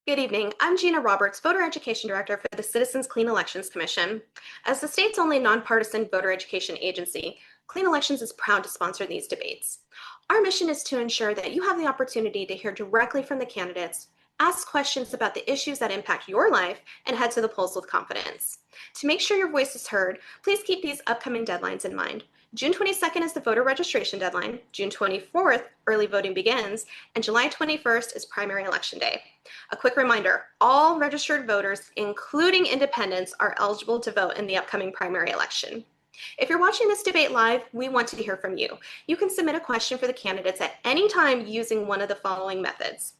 Good evening. I'm Gina Roberts, Voter Education Director for the Citizens Clean Elections Commission. As the state's only nonpartisan voter education agency, Clean Elections is proud to sponsor these debates. Our mission is to ensure that you have the opportunity to hear directly from the candidates, ask questions about the issues that impact your life, and head to the polls with confidence. To make sure your voice is heard, please keep these upcoming deadlines in mind. June 22nd is the voter registration deadline, June 24th, early voting begins, and July 21st is primary election day. A quick reminder, all registered voters, including independents, are eligible to vote in the upcoming primary election. If you're watching this debate live, we want to hear from you. You can submit a question for the candidates at any time using one of the following methods.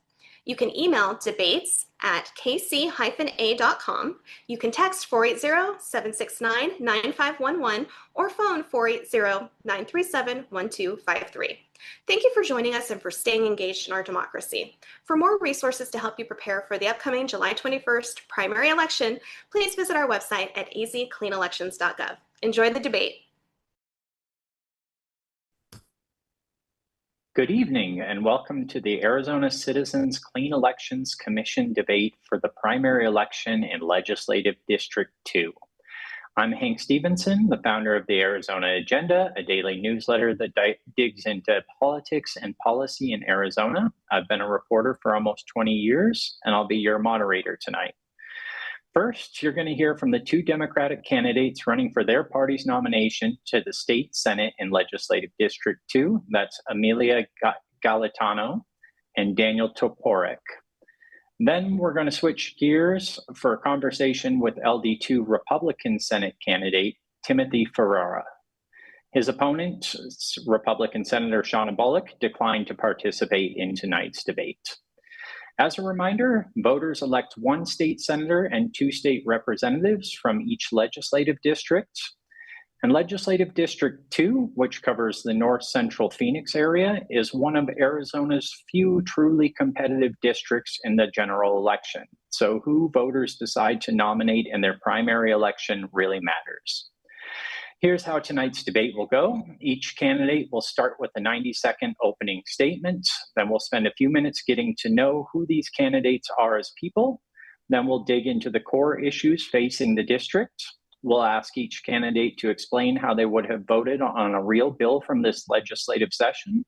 You can email debates@kc-a.com. You can text 480-769-9511 or phone 480-937-1253. Thank you for joining us and for staying engaged in our democracy. For more resources to help you prepare for the upcoming July 21st primary election, please visit our website at azcleanelections.gov. Enjoy the debate. Good evening and welcome to the Arizona Citizens Clean Elections Commission debate for the primary election in Legislative District 2. I'm Hank Stevenson, the founder of the Arizona Agenda, a daily newsletter that digs into politics and policy in Arizona. I've been a reporter for almost 20 years, and I'll be your moderator tonight. First, you're going to hear from the two Democratic candidates running for their party's nomination to the state Senate in Legislative District 2. That's Amelia Galatano and Daniel Toporek. Then we're going to switch gears for a conversation with LD2 Republican Senate candidate Timothy Ferrara. His opponent, Republican Senator Shauna Bullock, declined to participate in tonight's debate. As a reminder, voters elect one state senator and two state representatives from each legislative district. And Legislative District 2, which covers the north central Phoenix area, is one of Arizona's few truly competitive districts in the general election. So who voters decide to nominate in their primary election really matters. Here's how tonight's debate will go. Each candidate will start with a 90-second opening statement. Then we'll spend a few minutes getting to know who these candidates are as people. Then we'll dig into the core issues facing the district. We'll ask each candidate to explain how they would have voted on a real bill from this legislative session.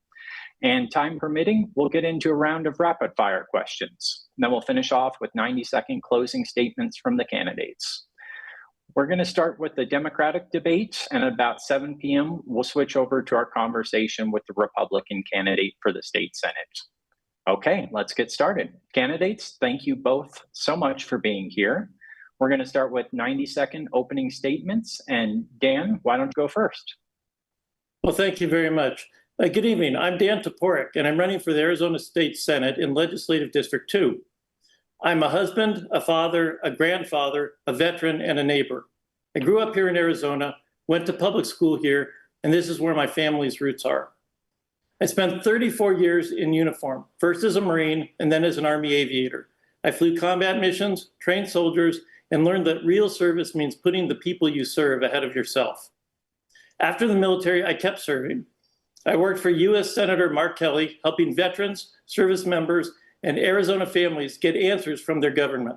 And time permitting, we'll get into a round of rapid fire questions. Then we'll finish off with 90-second closing statements from the candidates. We're going to start with the Democratic debate, and at about 7 p.m., we'll switch over to our conversation with the Republican candidate for the state Senate. Okay, let's get started. Candidates, thank you both so much for being here. We're going to start with 90-second opening statements, and Dan, why don't you go first? Well, thank you very much. Good evening. I'm Dan Toporek, and I'm running for the Arizona State Senate in Legislative District 2. I'm a husband, a father, a grandfather, a veteran, and a neighbor. I grew up here in Arizona, went to public school here, and this is where my family's roots are. I spent 34 years in uniform, first as a Marine and then as an Army aviator. I flew combat missions, trained soldiers, and learned that real service means putting the people you serve ahead of yourself. After the military, I kept serving. I worked for U.S. Senator Mark Kelly, helping veterans, service members, and Arizona families get answers from their government.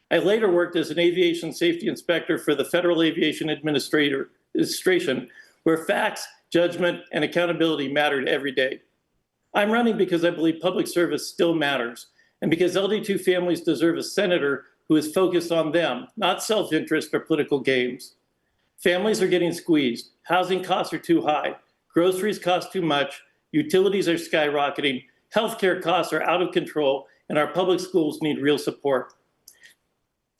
I later worked as an aviation safety inspector for the Federal Aviation Administration, where facts, judgment, and accountability mattered every day. I'm running because I believe public service still matters, and because LD2 families deserve a senator who is focused on them, not self-interest or political games. Families are getting squeezed. Housing costs are too high. Groceries cost too much. Utilities are skyrocketing. Healthcare costs are out of control, and our public schools need real support.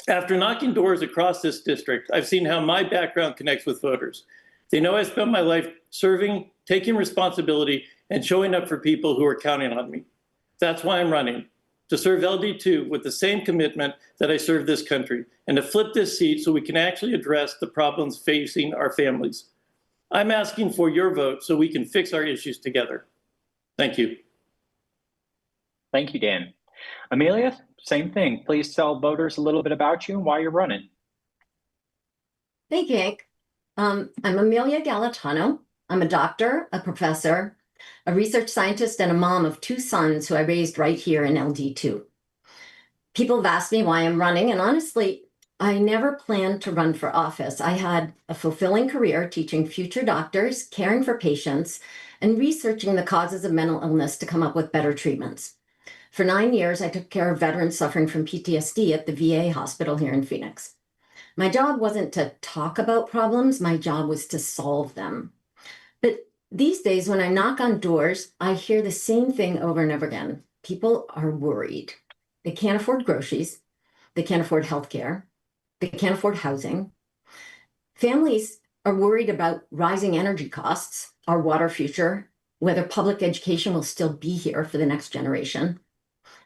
After knocking doors across this district, I've seen how my background connects with voters. They know I spent my life serving, taking responsibility, and showing up for people who are counting on me. That's why I'm running, to serve LD2 with the same commitment that I serve this country, and to flip this seat so we can actually address the problems facing our families. I'm asking for your vote so we can fix our issues together. Thank you. Thank you, Dan. Amelia, same thing. Please tell voters a little bit about you and why you're running. Thank you, Hank. I'm Amelia Galatano. I'm a doctor, a professor, a research scientist, and a mom of two sons who I raised right here in LD2. People have asked me why I'm running, and honestly, I never planned to run for office. I had a fulfilling career teaching future doctors, caring for patients, and researching the causes of mental illness to come up with better treatments. For 9 years, I took care of veterans suffering from PTSD at the VA hospital here in Phoenix. My job wasn't to talk about problems, my job was to solve them. But these days, when I knock on doors, I hear the same thing over and over again. People are worried. They can't afford groceries. They can't afford healthcare. They can't afford housing. Families are worried about rising energy costs, our water future, whether public education will still be here for the next generation.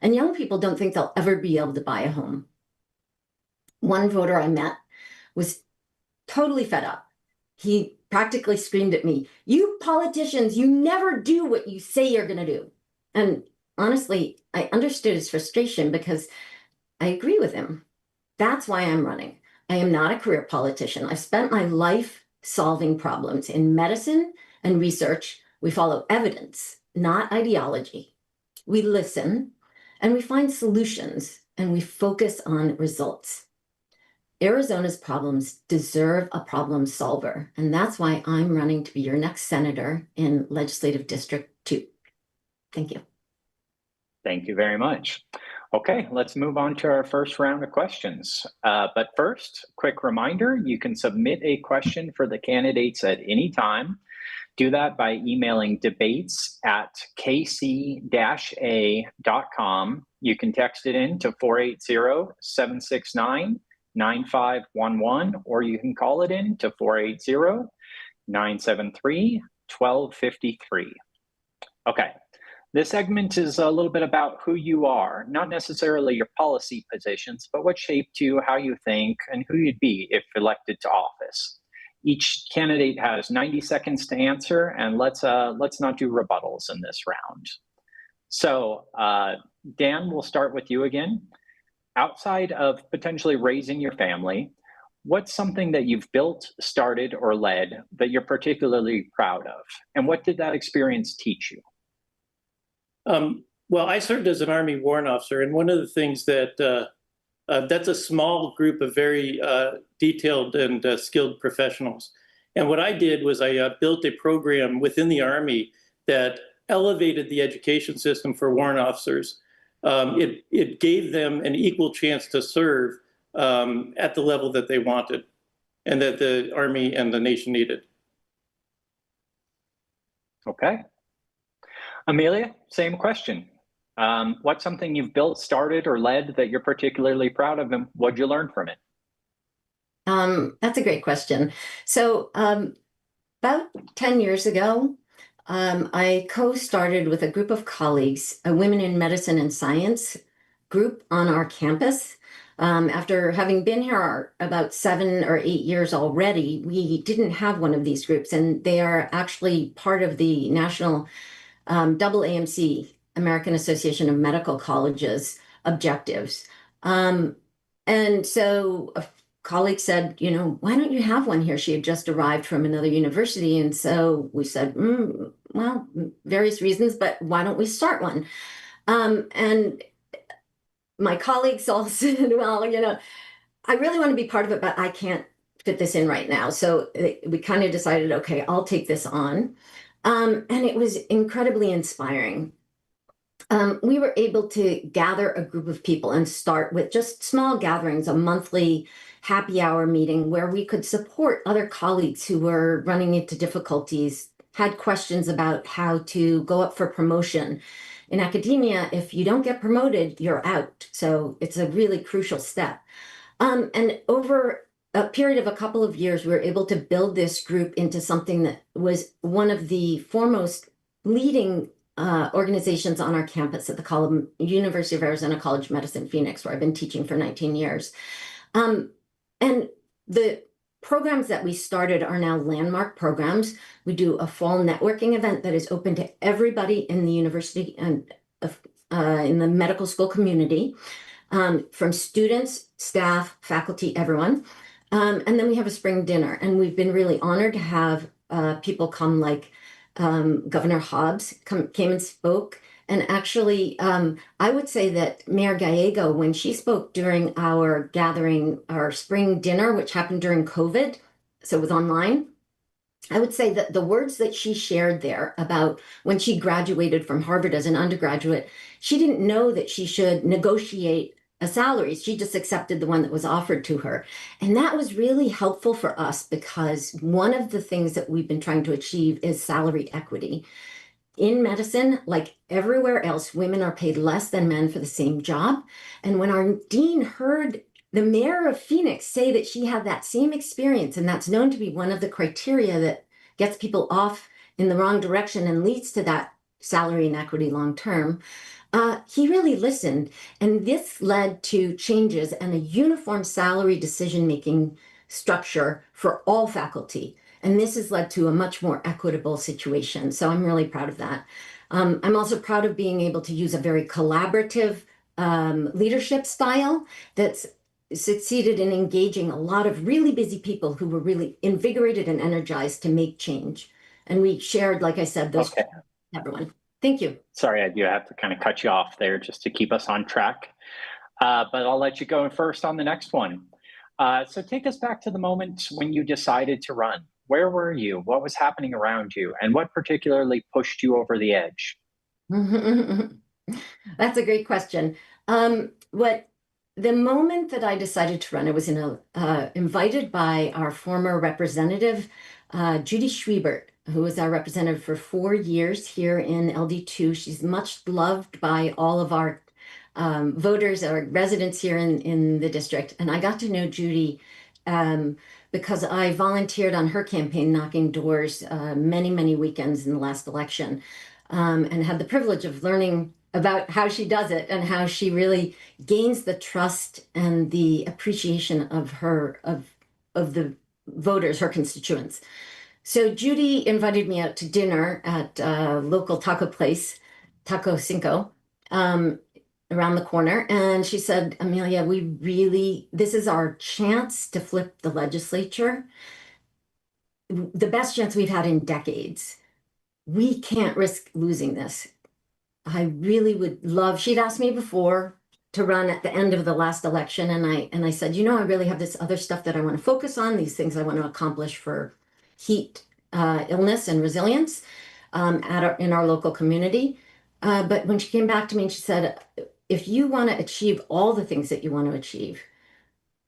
And young people don't think they'll ever be able to buy a home. One voter I met was totally fed up. He practically screamed at me, "You politicians, you never do what you say you're going to do." And honestly, I understood his frustration because I agree with him. That's why I'm running. I am not a career politician. I've spent my life solving problems in medicine and research. We follow evidence, not ideology. We listen and we find solutions and we focus on results. Arizona's problems deserve a problem solver, and that's why I'm running to be your next senator in Legislative District 2. Thank you. Thank you very much. Okay, let's move on to our first round of questions. But first, quick reminder, you can submit a question for the candidates at any time. Do that by emailing debates@kc-a.com. You can text it in to 480-769-9511, or you can call it in to 480-973-1253. Okay. This segment is a little bit about who you are, not necessarily your policy positions, but what shaped you, how you think, and who you'd be if elected to office. Each candidate has 90 seconds to answer, and let's not do rebuttals in this round. So, Dan, we'll start with you again. Outside of potentially raising your family, what's something that you've built, started, or led that you're particularly proud of? And what did that experience teach you? Well, I served as an Army warrant officer, and one of the things that that's a small group of very detailed and skilled professionals. And what I did was I built a program within the Army that elevated the education system for warrant officers. It gave them an equal chance to serve at the level that they wanted and that the Army and the nation needed. Okay. Amelia, same question. What's something you've built, started, or led that you're particularly proud of, and what'd you learn from it? That's a great question. So about 10 years ago, I co-started with a group of colleagues, a Women in Medicine and Science group on our campus. After having been here about 7 or 8 years already, we didn't have one of these groups, and they are actually part of the national AAMC, American Association of Medical Colleges, objectives. And so a colleague said, why don't you have one here? She had just arrived from another university. And so we said, well, various reasons, but why don't we start one? And my colleagues all said, well, I really want to be part of it, but I can't fit this in right now. So we kind of decided, okay, I'll take this on. And it was incredibly inspiring. We were able to gather a group of people and start with just small gatherings, a monthly happy hour meeting where we could support other colleagues who were running into difficulties, had questions about how to go up for promotion. In academia, if you don't get promoted, you're out. So it's a really crucial step. And over a period of a couple of years, we were able to build this group into something that was one of the foremost leading organizations on our campus at the University of Arizona College of Medicine, Phoenix, where I've been teaching for 19 years. And the programs that we started are now landmark programs. We do a fall networking event that is open to everybody in the university and in the medical school community, from students, staff, faculty, everyone. And then we have a spring dinner, and we've been really honored to have people come like Governor Hobbs came and spoke, And actually, I would say that Mayor Gallego, when she spoke during our gathering, our spring dinner, which happened during COVID, so it was online, I would say that the words that she shared there about when she graduated from Harvard as an undergraduate, she didn't know that she should negotiate a salary. She just accepted the one that was offered to her. And that was really helpful for us because one of the things that we've been trying to achieve is salary equity. In medicine, like everywhere else, women are paid less than men for the same job. And when our dean heard the mayor of Phoenix say that she had that same experience, and that's known to be one of the criteria that gets people off in the wrong direction and leads to that salary inequity long term, he really listened. And this led to changes and a uniform salary decision-making structure for all faculty. And this has led to a much more equitable situation. So I'm really proud of that. I'm also proud of being able to use a very collaborative leadership style that's succeeded in engaging a lot of really busy people who were really invigorated and energized to make change. And we shared, like I said, those Okay. everyone. Thank you. Sorry, I do have to kind of cut you off there just to keep us on track. But I'll let you go first on the next one. So take us back to the moment when you decided to run. Where were you? What was happening around you? And what particularly pushed you over the edge? That's a great question. What the moment that I decided to run, I was invited by our former representative, Judy Schwiebert, who was our representative for 4 years here in LD2. She's much loved by all of our voters or residents here in the district. And I got to know Judy because I volunteered on her campaign, knocking doors many, many weekends in the last election, and had the privilege of learning about how she does it and how she really gains the trust and the appreciation of the voters, her constituents. So Judy invited me out to dinner at a local taco place, Taco Cinco, around the corner. And she said, Amelia, this is our chance to flip the legislature. The best chance we've had in decades. We can't risk losing this. I really would love, she'd asked me before to run at the end of the last election. And I said, I really have this other stuff that I want to focus on, these things I want to accomplish for heat, illness and resilience in our local community. But when she came back to me and she said, if you want to achieve all the things that you want to achieve,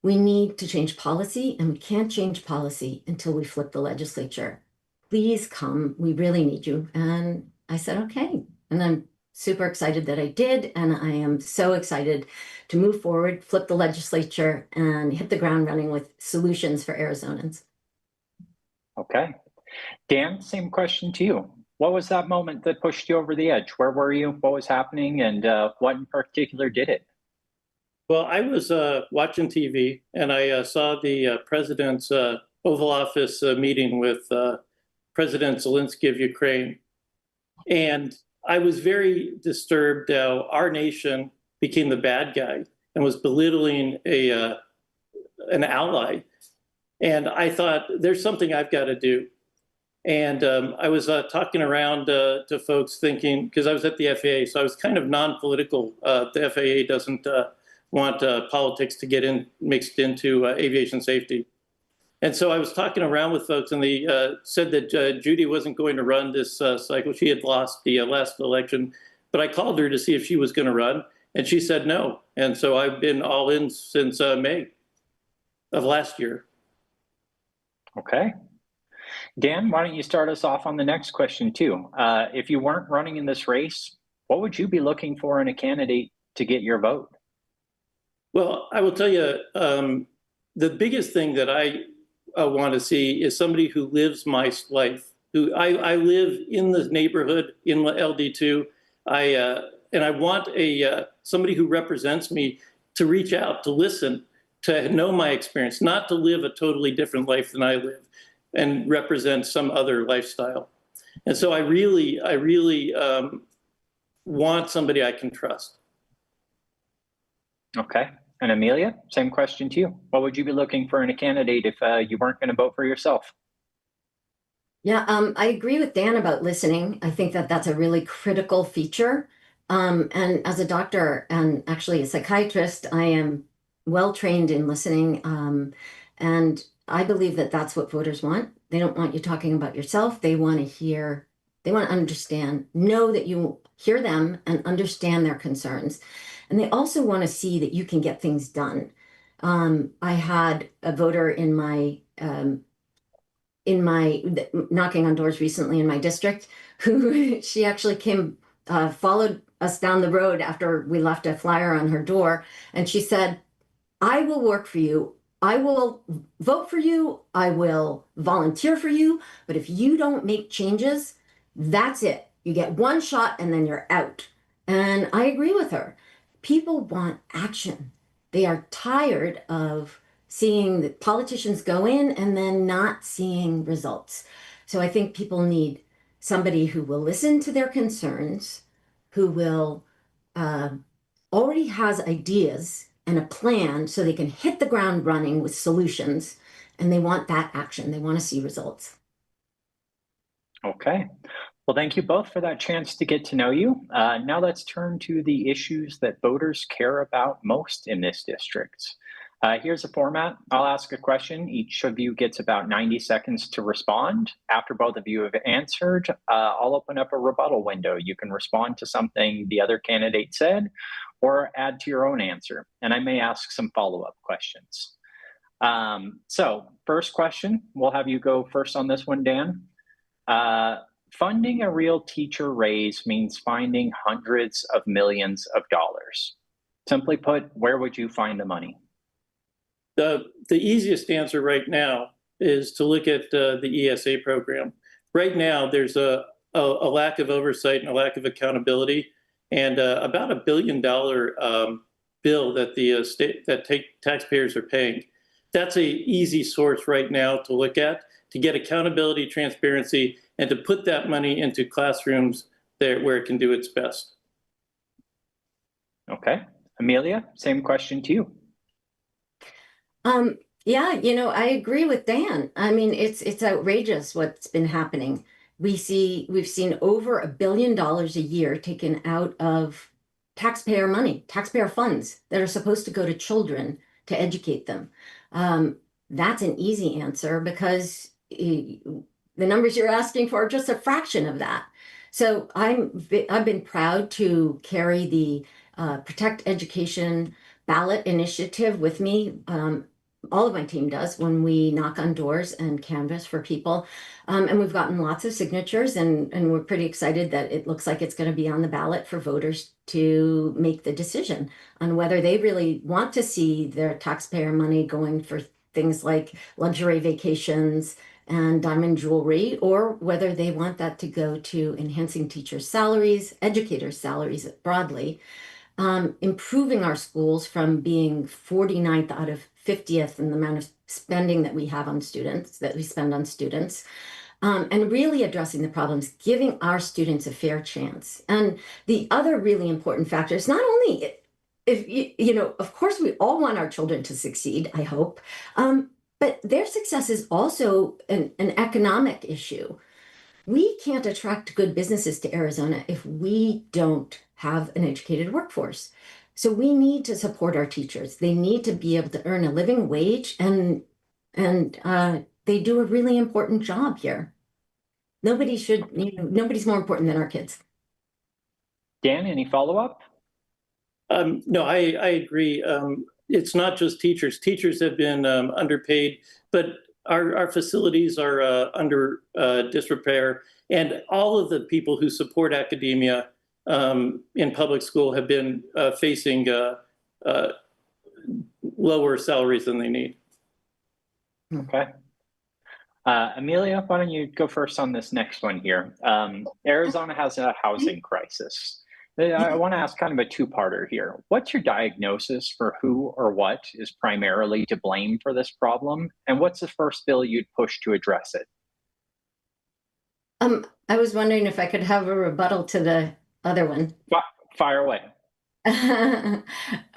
we need to change policy, and we can't change policy until we flip the legislature. Please come. We really need you. And I said, okay. And I'm super excited that I did. And I am so excited to move forward, flip the legislature, and hit the ground running with solutions for Arizonans. Okay. Dan, same question to you. What was that moment that pushed you over the edge? Where were you? What was happening? And what in particular did it? Well, I was watching TV and I saw the president's Oval Office meeting with President Zelensky of Ukraine. And I was very disturbed how our nation became the bad guy and was belittling an ally. And I thought, there's something I've got to do. And I was talking around to folks thinking, because I was at the FAA, so I was kind of non-political. The FAA doesn't want politics to get mixed into aviation safety. And so I was talking around with folks, and they said that Judy wasn't going to run this cycle. She had lost the last election, but I called her to see if she was going to run, and she said no. And so I've been all in since May of last year. Okay. Dan, why don't you start us off on the next question too? If you weren't running in this race, what would you be looking for in a candidate to get your vote? Well, I will tell you, the biggest thing that I want to see is somebody who lives my life. I live in the neighborhood in LD2, and I want somebody who represents me to reach out, to listen, to know my experience, not to live a totally different life than I live, and represent some other lifestyle. And so I really want somebody I can trust. Okay. And Amelia, same question to you. What would you be looking for in a candidate if you weren't going to vote for yourself? Yeah, I agree with Dan about listening. I think that that's a really critical feature And as a doctor and actually a psychiatrist, I am well trained in listening. And I believe that that's what voters want. They don't want you talking about yourself. They want to hear, they want to understand, know that you hear them and understand their concerns. And they also want to see that you can get things done. I had a voter in my knocking on doors recently in my district who she actually came followed us down the road after we left a flyer on her door, and she said, I will work for you, I will vote for you, I will volunteer for you, but if you don't make changes, that's it, you get one shot and then you're out. And I agree with her. People want action. They are tired of seeing the politicians go in and then not seeing results. So I think people need somebody who will listen to their concerns, who will uh, already has ideas and a plan so they can hit the ground running with solutions. And they want that action. They want to see results. Okay. Well, thank you both for that chance to get to know you. Now let's turn to the issues that voters care about most in this district. Here's a format. I'll ask a question. Each of you gets about 90 seconds to respond. After both of you have answered, I'll open up a rebuttal window. You can respond to something the other candidate said or add to your own answer. And I may ask some follow-up questions. So first question, we'll have you go first on this one, Dan. Funding a real teacher raise means finding hundreds of millions of dollars. Simply put, where would you find the money? The easiest answer right now is to look at the ESA program. Right now, there's a lack of oversight and a lack of accountability, and about $1 billion bill that the taxpayers are paying. That's an easy source right now to look at, to get accountability, transparency, and to put that money into classrooms there where it can do its best. Okay. Amelia, same question to you. Yeah, I agree with Dan. I mean, it's outrageous what's been happening. We've seen over $1 billion a year taken out of taxpayer money, taxpayer funds that are supposed to go to children to educate them. That's an easy answer because the numbers you're asking for are just a fraction of that. So I've been proud to carry the Protect Education ballot initiative with me. All of my team does when we knock on doors and canvass for people. And we've gotten lots of signatures, and we're pretty excited that it looks like it's going to be on the ballot for voters to make the decision on whether they really want to see their taxpayer money going for things like luxury vacations and diamond jewelry, or whether they want that to go to enhancing teachers' salaries, educators' salaries broadly, improving our schools from being 49th out of 50th in the amount of spending that we have on students, that we spend on students, and really addressing the problems, giving our students a fair chance. And the other really important factor is not only of course, we all want our children to succeed, I hope, but their success is also an economic issue. We can't attract good businesses to Arizona if we don't have an educated workforce. So we need to support our teachers. They need to be able to earn a living wage, and they do a really important job here. Nobody's more important than our kids. Dan, any follow-up? No, I agree. It's not just teachers. Teachers have been underpaid, but our facilities are under disrepair, and all of the people who support academia in public school have been facing lower salaries than they need. Okay. Amelia, why don't you go first on this next one here? Arizona has a housing crisis. I want to ask kind of a two-parter here. What's your diagnosis for who or what is primarily to blame for this problem? And what's the first bill you'd push to address it? I was wondering if I could have a rebuttal to the other one. Fire away.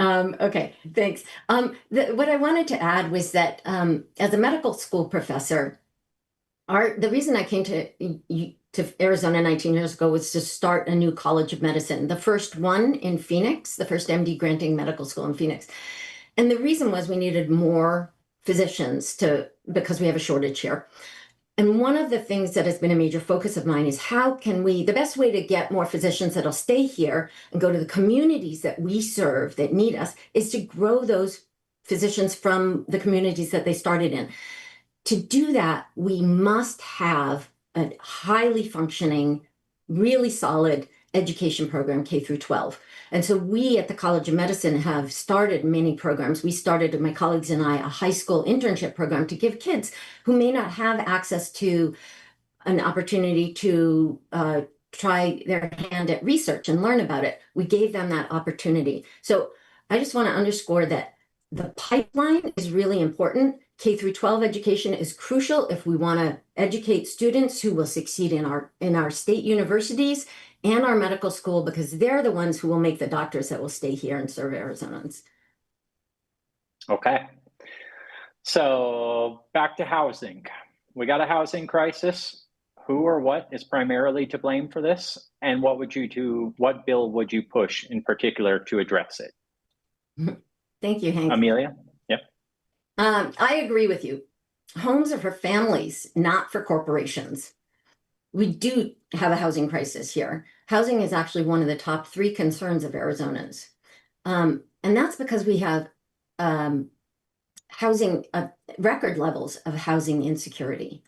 Okay, thanks. What I wanted to add was that as a medical school professor, the reason I came to to Arizona 19 years ago was to start a new college of medicine, the first one in Phoenix, the first MD granting medical school in Phoenix. And the reason was we needed more physicians because we have a shortage here. And one of the things that has been a major focus of mine is how can we, the best way to get more physicians that'll stay here and go to the communities that we serve that need us is to grow those physicians from the communities that they started in. To do that, we must have a highly functioning, really solid education program, K through 12. And so we at the College of Medicine have started many programs. We started, my colleagues and I, a high school internship program to give kids who may not have access to an opportunity to try their hand at research and learn about it. We gave them that opportunity. So I just want to underscore that the pipeline is really important. K through 12 education is crucial if we want to educate students who will succeed in our state universities and our medical school, because they're the ones who will make the doctors that will stay here and serve Arizonans. Okay. So back to housing. We got a housing crisis. Who or what is primarily to blame for this? And what bill would you push in particular to address it? Thank you, Hank. Amelia? Yep. I agree with you. Homes are for families, not for corporations. We do have a housing crisis here. Housing is actually one of the top 3 concerns of Arizonans. And that's because we have record levels of housing insecurity.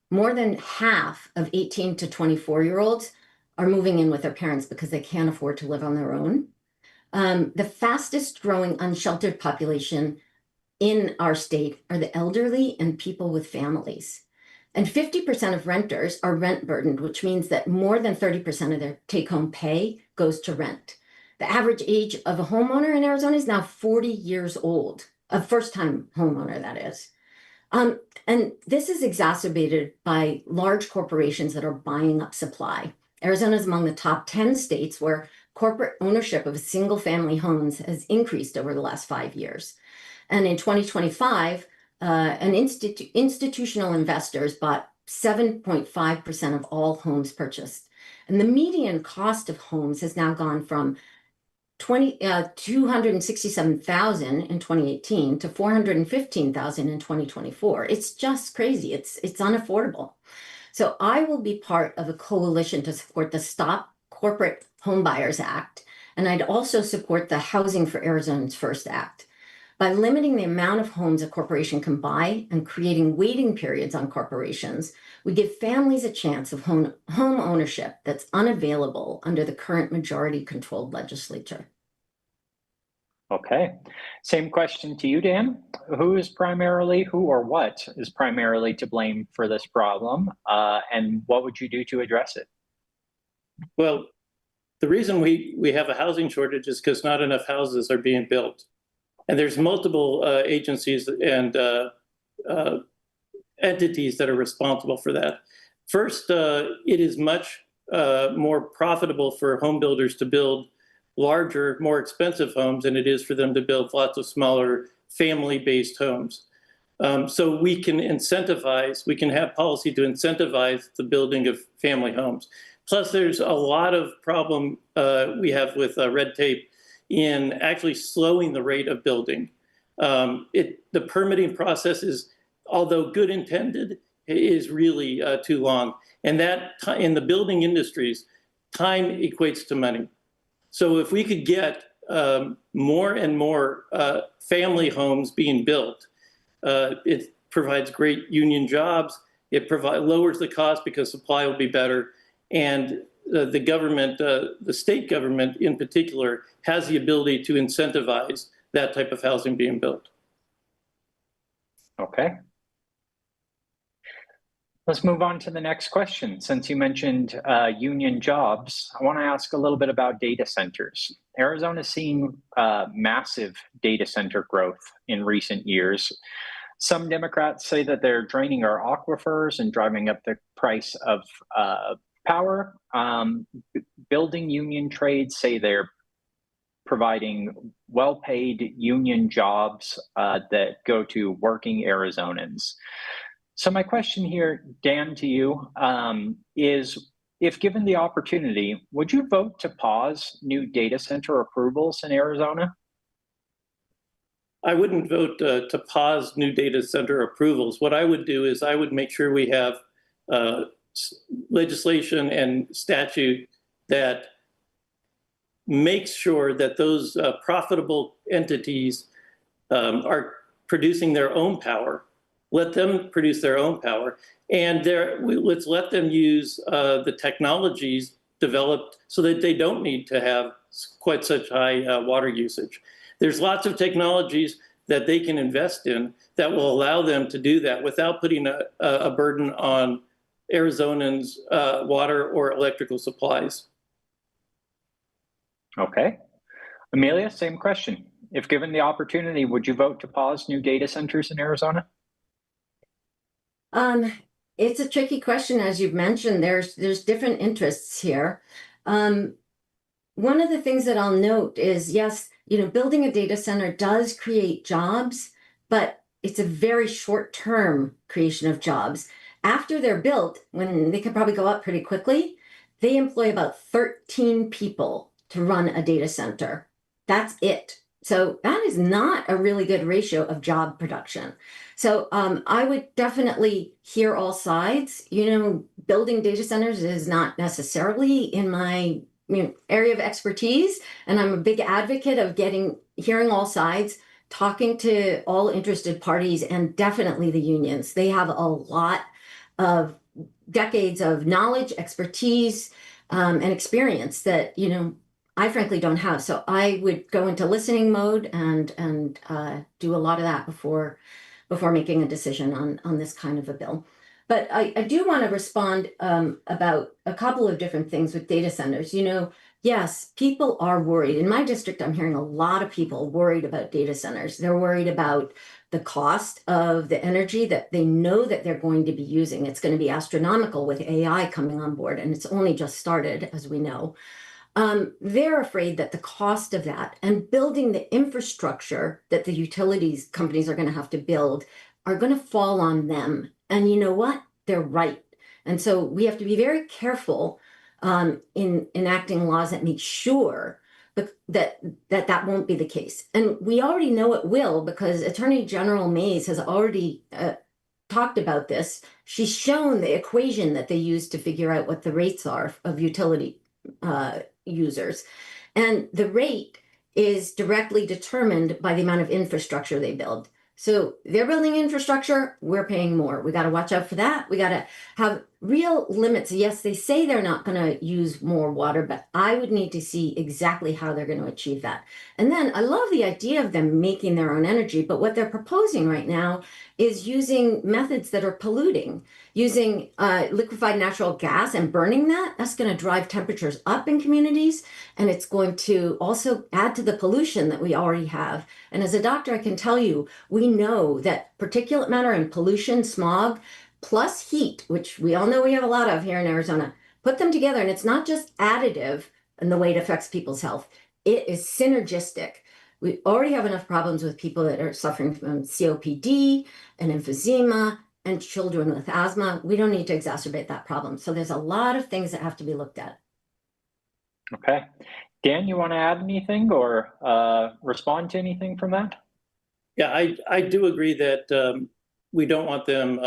More than half of 18 to 24-year-olds are moving in with their parents because they can't afford to live on their own. The fastest growing unsheltered population in our state are the elderly and people with families. And 50% of renters are rent burdened, which means that more than 30% of their take-home pay goes to rent. The average age of a homeowner in Arizona is now 40 years old, a first-time homeowner, that is. And this is exacerbated by large corporations that are buying up supply. Arizona is among the top 10 states where corporate ownership of single-family homes has increased over the last 5 years. And in 2025, institutional investors bought 7.5% of all homes purchased. And the median cost of homes has now gone from $267,000 in 2018 to $415,000 in 2024. It's just crazy. It's unaffordable. So I will be part of a coalition to support the Stop Corporate Home Buyers Act. And I'd also support the Housing for Arizonans First Act. By limiting the amount of homes a corporation can buy and creating waiting periods on corporations, we give families a chance of home ownership that's unavailable under the current majority-controlled legislature. Okay. Same question to you, Dan. Who or what is primarily to blame for this problem? And what would you do to address it? Well, the reason we have a housing shortage is because not enough houses are being built. And there's multiple agencies and entities that are responsible for that. First, it is much more profitable for home builders to build larger, more expensive homes than it is for them to build lots of smaller family-based homes. So we can have policy to incentivize the building of family homes. Plus, there's a lot of problem we have with red tape in actually slowing the rate of building. The permitting process is, although good intended, is really too long. And that in the building industries, time equates to money. So if we could get more and more family homes being built, it provides great union jobs. It lowers the cost because supply will be better. And the government, the state government in particular, has the ability to incentivize that type of housing being built. Okay. Let's move on to the next question. Since you mentioned union jobs, I want to ask a little bit about data centers. Arizona's seen massive data center growth in recent years. Some Democrats say that they're draining our aquifers and driving up the price of power. Building union trades say they're providing well-paid union jobs that go to working Arizonans. So my question here, Dan, to you is, if given the opportunity, would you vote to pause new data center approvals in Arizona? I wouldn't vote to pause new data center approvals. What I would do is I would make sure we have legislation and statute that makes sure that those profitable entities are producing their own power. Let them produce their own power. And let's let them use the technologies developed so that they don't need to have quite such high water usage. There's lots of technologies that they can invest in that will allow them to do that without putting a burden on Arizonans' water or electrical supplies. Okay. Amelia, same question. If given the opportunity, would you vote to pause new data centers in Arizona? It's a tricky question, as you've mentioned. There's different interests here. One of the things that I'll note is, yes, building a data center does create jobs, but it's a very short-term creation of jobs. After they're built, when they could probably go up pretty quickly, they employ about 13 people to run a data center. That's it. So that is not a really good ratio of job production. So I would definitely hear all sides. Building data centers is not necessarily in my area of expertise, and I'm a big advocate of hearing all sides, talking to all interested parties, and definitely the unions. They have a lot of decades of knowledge, expertise, and experience that I frankly don't have. So I would go into listening mode and do a lot of that before making a decision on this kind of a bill. But I do want to respond about a couple of different things with data centers. Yes, people are worried. In my district, I'm hearing a lot of people worried about data centers. They're worried about the cost of the energy that they know that they're going to be using. It's going to be astronomical with AI coming on board, and it's only just started, as we know. They're afraid that the cost of that and building the infrastructure that the utilities companies are going to have to build are going to fall on them. And you know what? They're right. And so we have to be very careful in enacting laws that make sure that won't be the case. And we already know it will, because Attorney General Mays has already talked about this. She's shown the equation that they use to figure out what the rates are of utility users. And the rate is directly determined by the amount of infrastructure they build. So they're building infrastructure, we're paying more. We got to watch out for that. We got to have real limits. Yes, they say they're not going to use more water, but I would need to see exactly how they're going to achieve that. And then I love the idea of them making their own energy, but what they're proposing right now is using methods that are polluting, using liquefied natural gas and burning that. That's going to drive temperatures up in communities, and it's going to also add to the pollution that we already have. And as a doctor, I can tell you, we know that particulate matter and pollution, smog, plus heat, which we all know we have a lot of here in Arizona, put them together, and it's not just additive in the way it affects people's health. It is synergistic. We already have enough problems with people that are suffering from COPD and emphysema and children with asthma. We don't need to exacerbate that problem. So there's a lot of things that have to be looked at. Okay. Dan, you want to add anything or respond to anything from that? Yeah, I do agree that we don't want them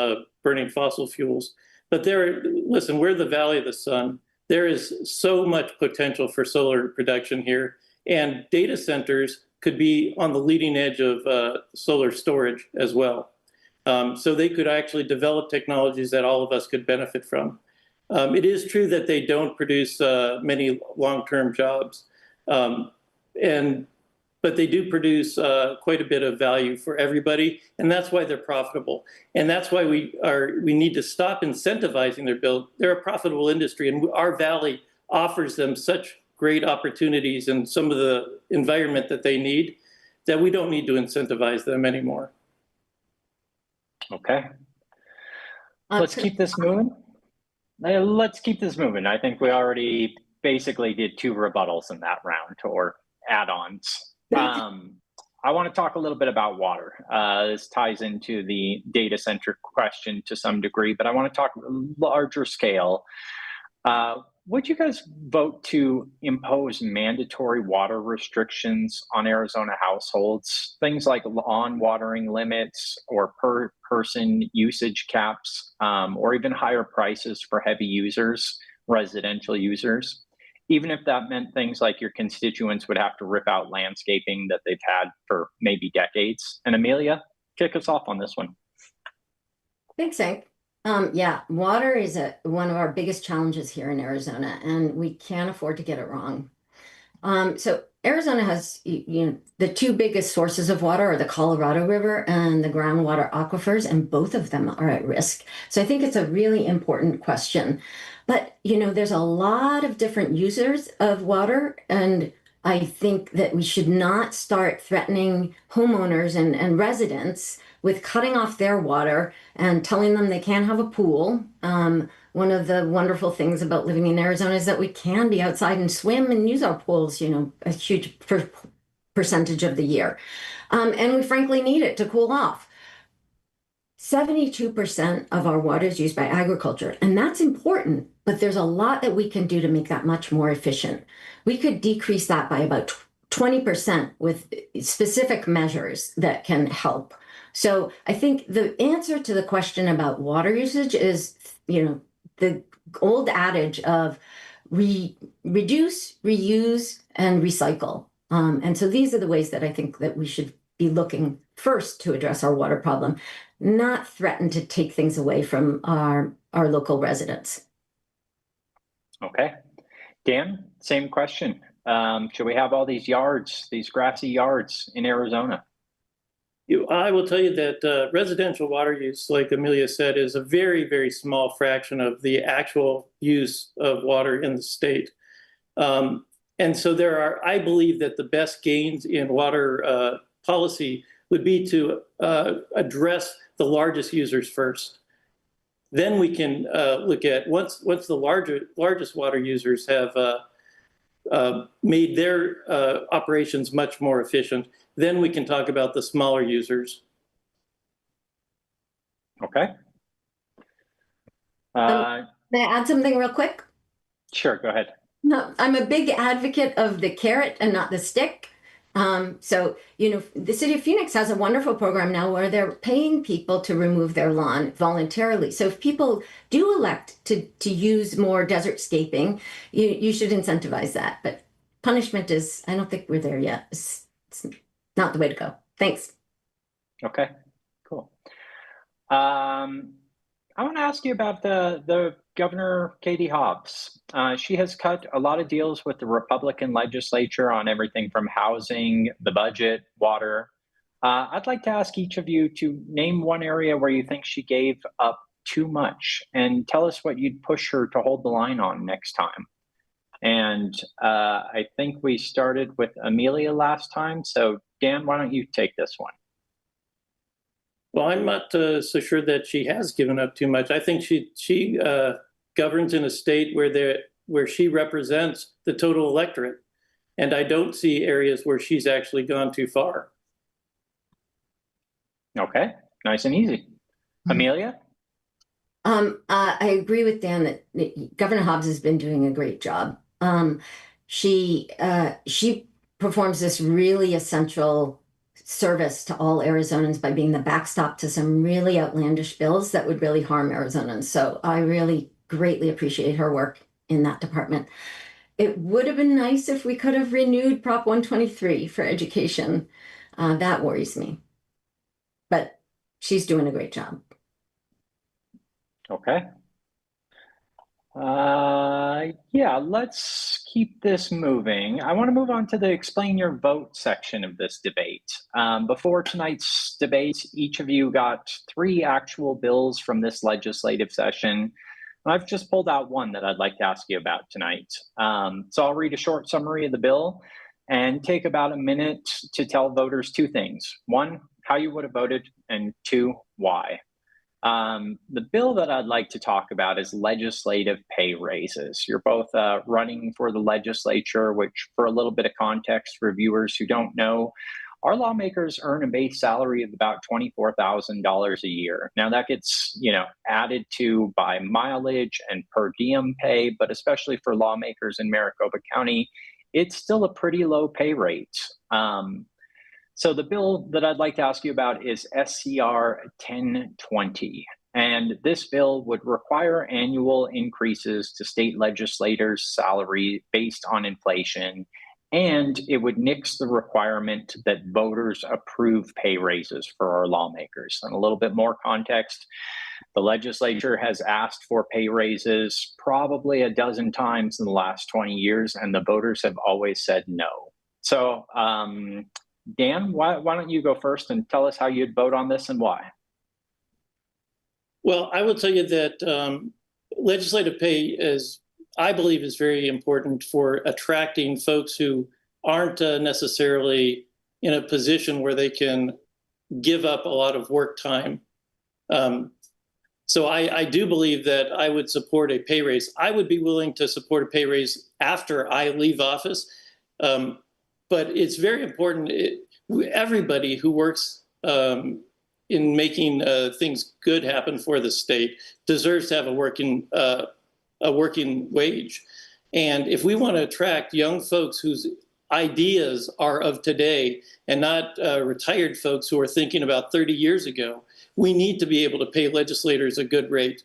burning fossil fuels. But listen, we're the Valley of the Sun. There is so much potential for solar production here, and data centers could be on the leading edge of solar storage as well. So they could actually develop technologies that all of us could benefit from. It is true that they don't produce many long-term jobs, but they do produce quite a bit of value for everybody, and that's why they're profitable. And that's why we need to stop incentivizing their build. They're a profitable industry, and our valley offers them such great opportunities and some of the environment that they need that we don't need to incentivize them anymore. Okay. Let's keep this moving. Let's keep this moving. I think we already basically did 2 rebuttals in that round, or add-ons. I want to talk a little bit about water. This ties into the data center question to some degree, but I want to talk larger scale. Would you guys vote to impose mandatory water restrictions on Arizona households? Things like lawn watering limits or per person usage caps, or even higher prices for heavy users, residential users? Even if that meant things like your constituents would have to rip out landscaping that they've had for maybe decades. And Amelia, kick us off on this one. Thanks, Hank. Yeah, water is one of our biggest challenges here in Arizona, and we can't afford to get it wrong. So Arizona has, the two biggest sources of water are the Colorado River and the groundwater aquifers, and both of them are at risk. So I think it's a really important question. But, there's a lot of different users of water, and I think that we should not start threatening homeowners and residents with cutting off their water and telling them they can't have a pool. One of the wonderful things about living in Arizona is that we can be outside and swim and use our pools, a huge percentage of the year. And we frankly need it to cool off. 72% of our water is used by agriculture, and that's important, but there's a lot that we can do to make that much more efficient. We could decrease that by about 20% with specific measures that can help. So I think the answer to the question about water usage is, the old adage of reduce, reuse, and recycle. And so these are the ways that I think that we should be looking first to address our water problem, not threaten to take things away from our local residents. Okay. Dan, same question. Should we have all these yards, these grassy yards in Arizona? I will tell you that residential water use, like Amelia said, is a very, very small fraction of the actual use of water in the state. And so I believe that the best gains in water policy would be to address the largest users first. Then we can look at, once the largest water users have made their operations much more efficient, then we can talk about the smaller users. Okay. May I add something real quick? Sure, go ahead. No, I'm a big advocate of the carrot and not the stick. So, the city of Phoenix has a wonderful program now where they're paying people to remove their lawn voluntarily. So if people do elect to use more desert scaping, you should incentivize that. But punishment is, I don't think we're there yet. It's not the way to go. Thanks. Okay, cool. I want to ask you about the Governor Katie Hobbs. She has cut a lot of deals with the Republican legislature on everything from housing, the budget, water. I'd like to ask each of you to name one area where you think she gave up too much and tell us what you'd push her to hold the line on next time. And I think we started with Amelia last time. So Dan, why don't you take this one? Well, I'm not so sure that she has given up too much. I think she governs in a state where she represents the total electorate, and I don't see areas where she's actually gone too far. Okay, nice and easy. Amelia? I agree with Dan that Governor Hobbs has been doing a great job. She performs this really essential service to all Arizonans by being the backstop to some really outlandish bills that would really harm Arizonans. So I really greatly appreciate her work in that department. It would have been nice if we could have renewed Prop 123 for education. That worries me. But she's doing a great job. Okay. Yeah, let's keep this moving. I want to move on to the explain your vote section of this debate. Before tonight's debate, each of you got 3 actual bills from this legislative session. I've just pulled out one that I'd like to ask you about tonight. So I'll read a short summary of the bill and take about a minute to tell voters 2 things. 1, how you would have voted, and 2, why. The bill that I'd like to talk about is legislative pay raises. You're both running for the legislature, which, for a little bit of context for viewers who don't know, our lawmakers earn a base salary of about $24,000 a year. Now that gets, added to by mileage and per diem pay, but especially for lawmakers in Maricopa County, it's still a pretty low pay rate. So the bill that I'd like to ask you about is SCR 1020. And this bill would require annual increases to state legislators' salary based on inflation, and it would nix the requirement that voters approve pay raises for our lawmakers. And a little bit more context, the legislature has asked for pay raises probably a dozen times in the last 20 years, and the voters have always said no. So, Dan, why don't you go first and tell us how you'd vote on this and why? Well, I will tell you that legislative pay I believe is very important for attracting folks who aren't necessarily in a position where they can give up a lot of work time. So I do believe that I would support a pay raise. I would be willing to support a pay raise after I leave office. But it's very important. Everybody who works in making things good happen for the state deserves to have a working wage. And if we want to attract young folks whose ideas are of today and not retired folks who are thinking about 30 years ago, we need to be able to pay legislators a good rate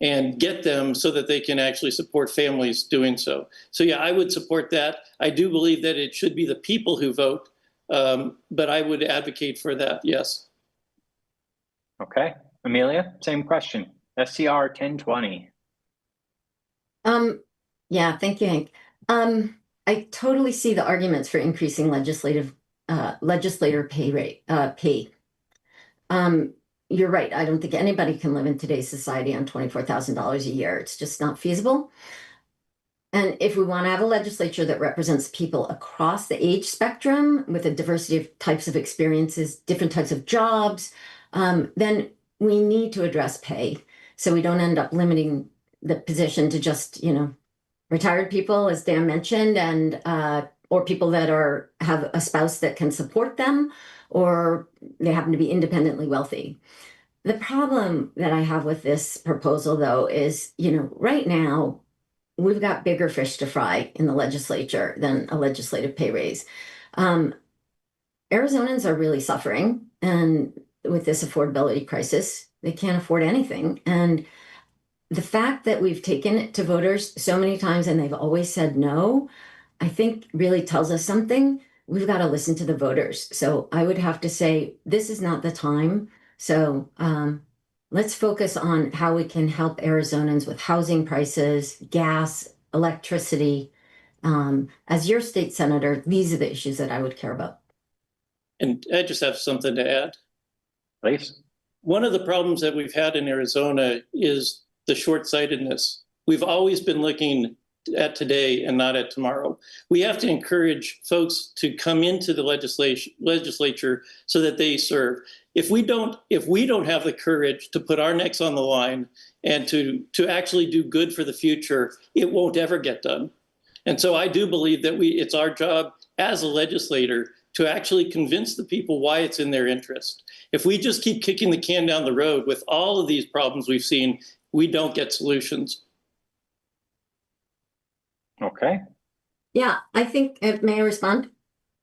and get them so that they can actually support families doing so. So yeah, I would support that. I do believe that it should be the people who vote, but I would advocate for that, yes. Okay, Amelia, same question. SCR 1020. Yeah, thank you, Hank. I totally see the arguments for increasing legislator pay. You're right. I don't think anybody can live in today's society on $24,000 a year. It's just not feasible. And if we want to have a legislature that represents people across the age spectrum with a diversity of types of experiences, different types of jobs, then we need to address pay so we don't end up limiting the position to just, retired people, as Dan mentioned, and or people that have a spouse that can support them, or they happen to be independently wealthy. The problem that I have with this proposal, though, is, right now, we've got bigger fish to fry in the legislature than a legislative pay raise. Arizonans are really suffering, and with this affordability crisis, they can't afford anything. And the fact that we've taken it to voters so many times and they've always said no, I think really tells us something. We've got to listen to the voters. So I would have to say this is not the time. So let's focus on how we can help Arizonans with housing prices, gas, electricity. As your state senator, these are the issues that I would care about. And I just have something to add. Please. One of the problems that we've had in Arizona is the short-sightedness. We've always been looking at today and not at tomorrow. We have to encourage folks to come into the legislature so that they serve. If we don't have the courage to put our necks on the line and to actually do good for the future, it won't ever get done. And so I do believe that it's our job as a legislator to actually convince the people why it's in their interest. If we just keep kicking the can down the road with all of these problems we've seen, we don't get solutions. Okay. Yeah, I think, may I respond?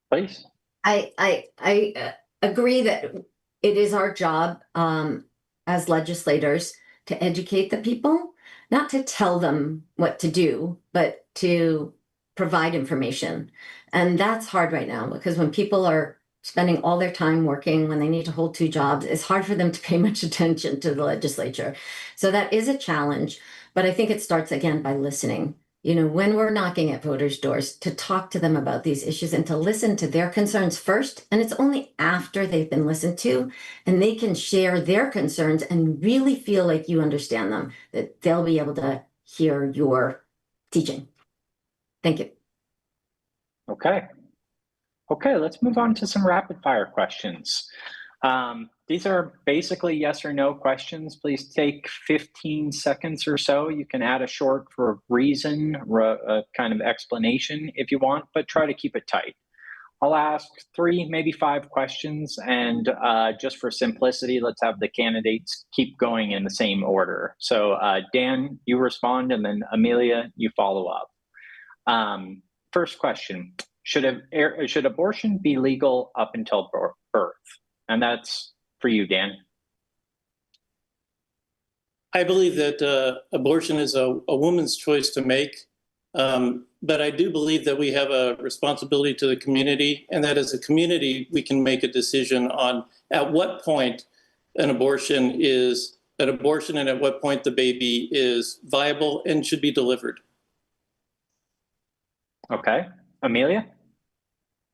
Please. I agree that it is our job as legislators to educate the people, not to tell them what to do, but to provide information. And that's hard right now because when people are spending all their time working, when they need to hold two jobs, it's hard for them to pay much attention to the legislature. So that is a challenge, but I think it starts again by listening. When we're knocking at voters' doors, to talk to them about these issues and to listen to their concerns first. And it's only after they've been listened to and they can share their concerns and really feel like you understand them, that they'll be able to hear your teaching. Thank you. Okay, let's move on to some rapid fire questions. These are basically yes or no questions. Please take 15 seconds or so. You can add a short for reason, a kind of explanation if you want, but try to keep it tight. I'll ask 3, maybe 5 questions, and just for simplicity, let's have the candidates keep going in the same order. So Dan, you respond, and then Amelia, you follow up. First question, should abortion be legal up until birth? And that's for you, Dan. I believe that abortion is a woman's choice to make. But I do believe that we have a responsibility to the community, and that as a community, we can make a decision on at what point an abortion is an abortion and at what point the baby is viable and should be delivered. Okay. Amelia?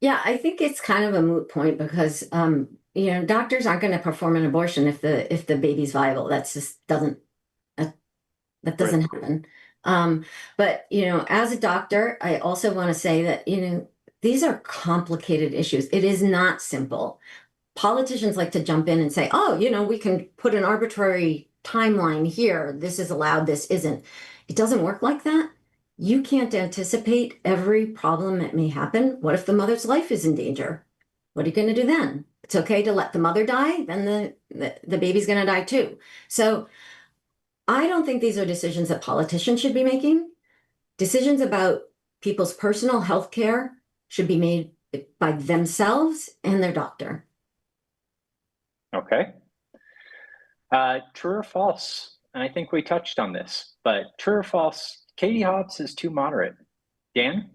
Yeah, I think it's kind of a moot point because doctors aren't going to perform an abortion if the baby's viable. That just doesn't happen. But as a doctor, I also want to say that these are complicated issues. It is not simple. Politicians like to jump in and say, oh, we can put an arbitrary timeline here. This is allowed, this isn't. It doesn't work like that. You can't anticipate every problem that may happen. What if the mother's life is in danger? What are you going to do then? It's okay to let the mother die, then the baby's going to die too. So I don't think these are decisions that politicians should be making. Decisions about people's personal health care should be made by themselves and their doctor. Okay. True or false? And I think we touched on this, but true or false, Katie Hobbs is too moderate. Dan?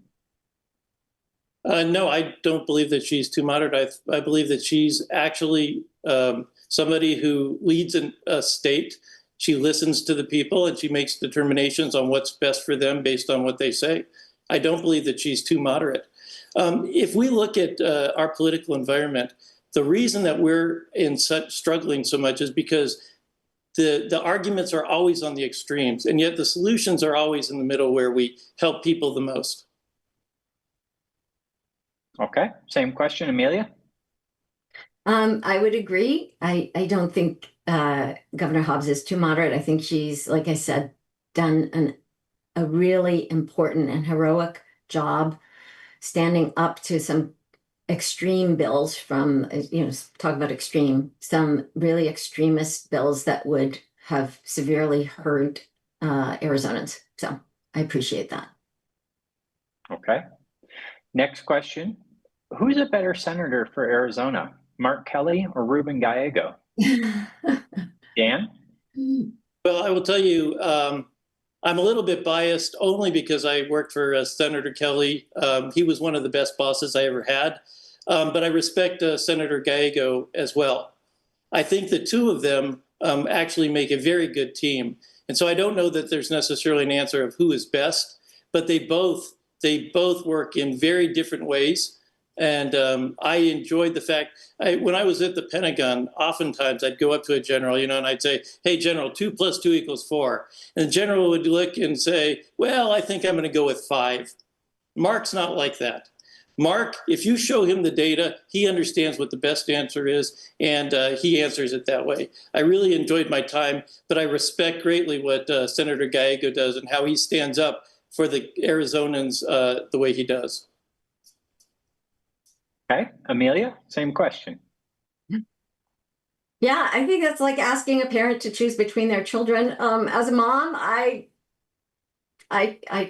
No, I don't believe that she's too moderate. I believe that she's actually somebody who leads a state. She listens to the people and she makes determinations on what's best for them based on what they say. I don't believe that she's too moderate. If we look at our political environment, the reason that we're struggling so much is because the arguments are always on the extremes, and yet the solutions are always in the middle where we help people the most. Okay, same question, Amelia? I would agree. I don't think Governor Hobbs is too moderate. I think she's, like I said, done a really important and heroic job standing up to some extreme bills from, talk about extreme, some really extremist bills that would have severely hurt Arizonans. So I appreciate that. Okay. Next question. Who's a better senator for Arizona, Mark Kelly or Ruben Gallego? Dan? Well, I will tell you, I'm a little bit biased only because I worked for Senator Kelly. He was one of the best bosses I ever had. But I respect Senator Gallego as well. I think the two of them actually make a very good team. And so I don't know that there's necessarily an answer of who is best, but they both work in very different ways. And I enjoyed the fact, when I was at the Pentagon, oftentimes I'd go up to a general, and I'd say, hey, General, 2 + 2 = 4. And the general would look and say, well, I think I'm going to go with 5. Mark's not like that. Mark, if you show him the data, he understands what the best answer is, and he answers it that way. I really enjoyed my time, but I respect greatly what Senator Gallego does and how he stands up for the Arizonans the way he does. Okay, Amelia, same question. Yeah, I think that's like asking a parent to choose between their children. As a mom, I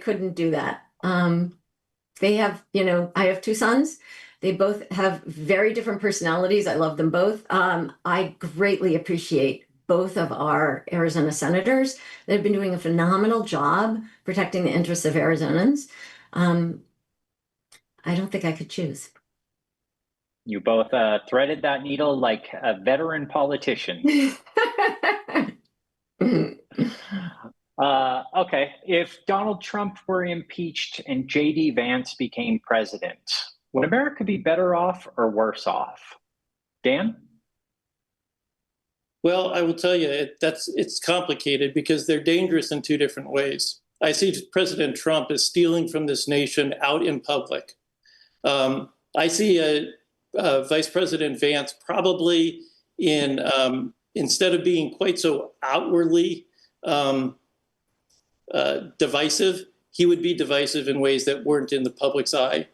couldn't do that. They have, I have 2 sons. They both have very different personalities. I love them both. I greatly appreciate both of our Arizona senators. They've been doing a phenomenal job protecting the interests of Arizonans. I don't think I could choose. You both threaded that needle like a veteran politician. Okay, if Donald Trump were impeached and J.D. Vance became president, would America be better off or worse off? Dan? Well, I will tell you, it's complicated because they're dangerous in 2 different ways. I see President Trump as stealing from this nation out in public. I see Vice President Vance probably instead of being quite so outwardly divisive, he would be divisive in ways that weren't in the public's eye.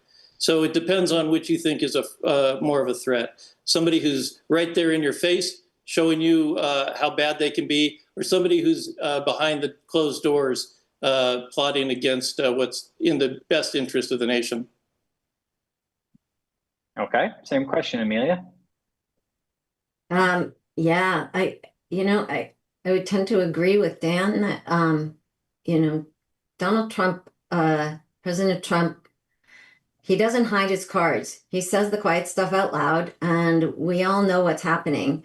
So it depends on which you think is more of a threat. Somebody who's right there in your face, showing you how bad they can be, or somebody who's behind the closed doors, plotting against what's in the best interest of the nation. Okay, same question, Amelia. Yeah, I would tend to agree with Dan that, Donald Trump, President Trump, he doesn't hide his cards. He says the quiet stuff out loud, and we all know what's happening.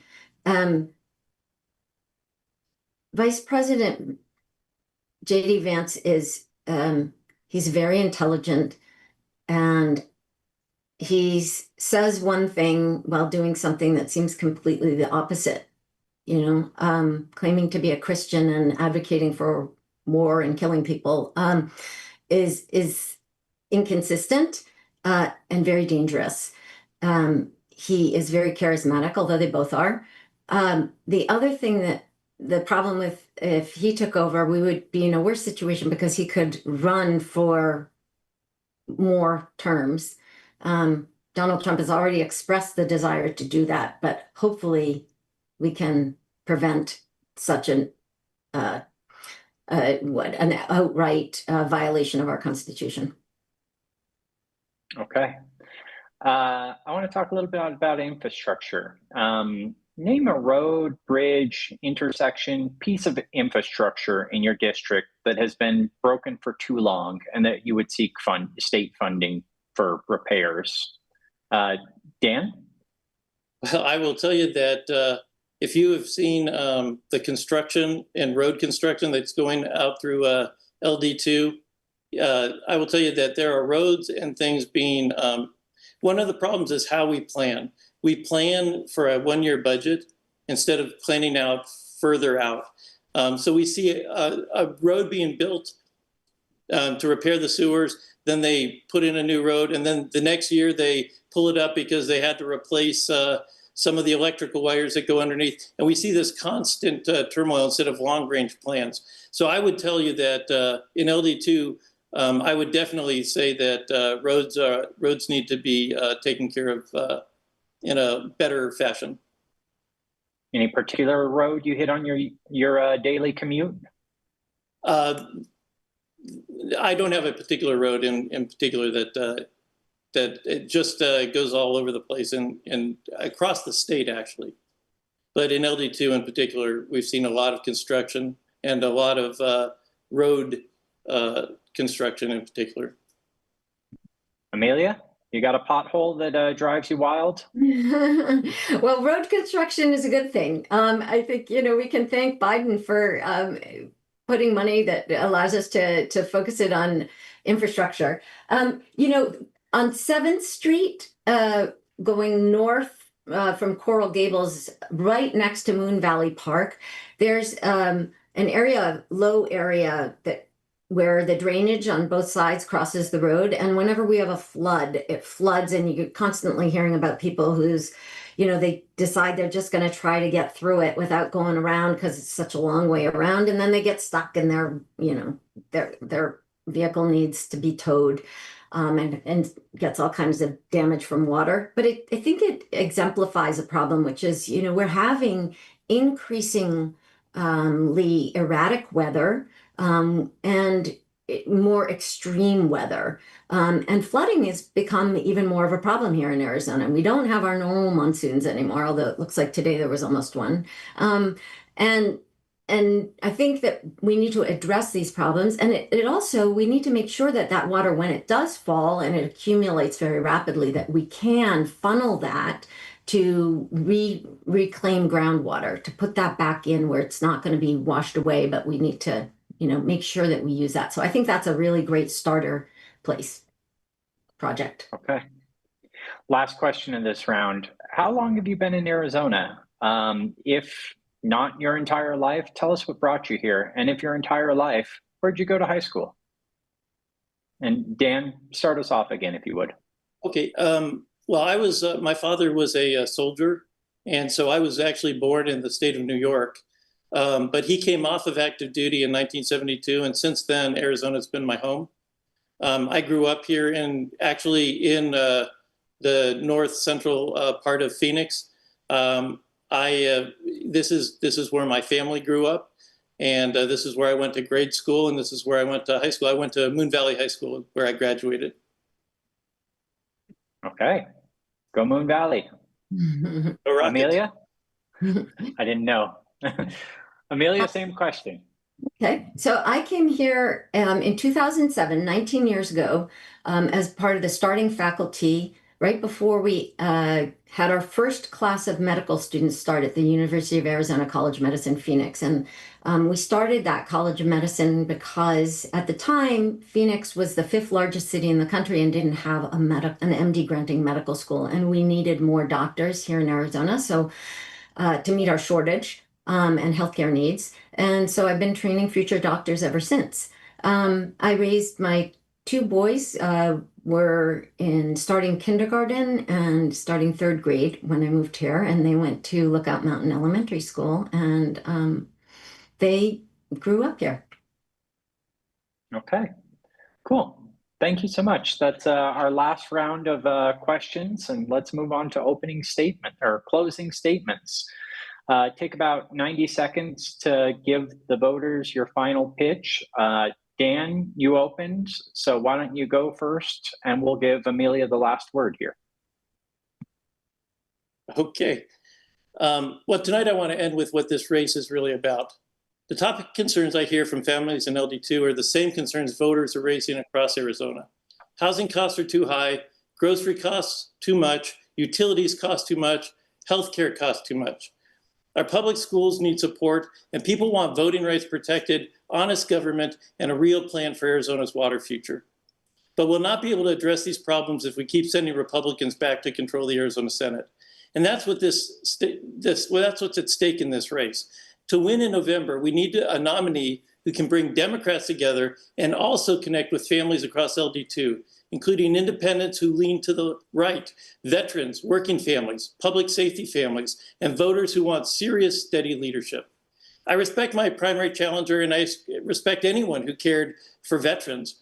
Vice President J.D. Vance is, he's very intelligent, and he says one thing while doing something that seems completely the opposite. Claiming to be a Christian and advocating for war and killing people is inconsistent and very dangerous. He is very charismatic, although they both are. The other thing that the problem with if he took over, we would be in a worse situation because he could run for more terms. Donald Trump has already expressed the desire to do that, but hopefully we can prevent such an outright violation of our Constitution. Okay. I want to talk a little bit about infrastructure. Name a road, bridge, intersection, piece of infrastructure in your district that has been broken for too long and that you would seek state funding for repairs. Dan? Well, I will tell you that if you have seen the construction and road construction that's going out through LD2, I will tell you that there are roads and things being, one of the problems is how we plan. We plan for a one-year budget instead of planning out further out. So we see a road being built to repair the sewers, then they put in a new road, and then the next year they pull it up because they had to replace some of the electrical wires that go underneath. And we see this constant turmoil instead of long-range plans. So I would tell you that in LD2, I would definitely say that roads need to be taken care of in a better fashion. Any particular road you hit on your daily commute? I don't have a particular road in particular that it just goes all over the place and across the state, actually. But in LD2 in particular, we've seen a lot of construction and a lot of road construction in particular. Amelia, you got a pothole that drives you wild? Well, road construction is a good thing. I think, we can thank Biden for putting money that allows us to focus it on infrastructure. On 7th Street, going north from Coral Gables, right next to Moon Valley Park, there's an area, low area where the drainage on both sides crosses the road. And whenever we have a flood, it floods, and you're constantly hearing about people who's, they decide they're just going to try to get through it without going around because it's such a long way around. And then they get stuck and their vehicle needs to be towed and gets all kinds of damage from water. But I think it exemplifies a problem, which is, we're having increasingly erratic weather and more extreme weather. And flooding has become even more of a problem here in Arizona. We don't have our normal monsoons anymore, although it looks like today there was almost one. And I think that we need to address these problems. And it also, we need to make sure that water, when it does fall and it accumulates very rapidly, that we can funnel that to reclaim groundwater, to put that back in where it's not going to be washed away, but we need to make sure that we use that. So I think that's a really great starter place project. Okay. Last question in this round. How long have you been in Arizona? If not your entire life, tell us what brought you here. And if your entire life, where'd you go to high school? And Dan, start us off again, if you would. Okay. Well, I was, my father was a soldier. And so I was actually born in the state of New York. But he came off of active duty in 1972. And since then, Arizona's been my home. I grew up here actually in the north central part of Phoenix. This is where my family grew up, and this is where I went to grade school, and this is where I went to high school. I went to Moon Valley High School, where I graduated. Okay, go Moon Valley. Go Rockets. Amelia? I didn't know. Amelia, same question. Okay, so I came here in 2007, 19 years ago, as part of the starting faculty, right before we had our first class of medical students start at the University of Arizona College of Medicine, Phoenix. And we started that College of Medicine because at the time, Phoenix was the 5th largest city in the country and didn't have an MD granting medical school. And we needed more doctors here in Arizona. So to meet our shortage and healthcare needs. And so I've been training future doctors ever since. I raised my 2 boys were in starting kindergarten and starting 3rd grade when I moved here, and they went to Lookout Mountain Elementary School, and they grew up here. Okay, cool. Thank you so much. That's our last round of questions, and let's move on to opening statement or closing statements. Take about 90 seconds to give the voters your final pitch. Dan, you opened, so why don't you go first, and we'll give Amelia the last word here. Okay. Well, tonight I want to end with what this race is really about. The top concerns I hear from families in LD2 are the same concerns voters are raising across Arizona. Housing costs are too high, grocery costs too much, utilities cost too much, healthcare costs too much. Our public schools need support, and people want voting rights protected, honest government, and a real plan for Arizona's water future. But we'll not be able to address these problems if we keep sending Republicans back to control the Arizona Senate. And that's what that's what's at stake in this race. To win in November, we need a nominee who can bring Democrats together and also connect with families across LD2, including independents who lean to the right, veterans, working families, public safety families, and voters who want serious, steady leadership. I respect my primary challenger, and I respect anyone who cared for veterans.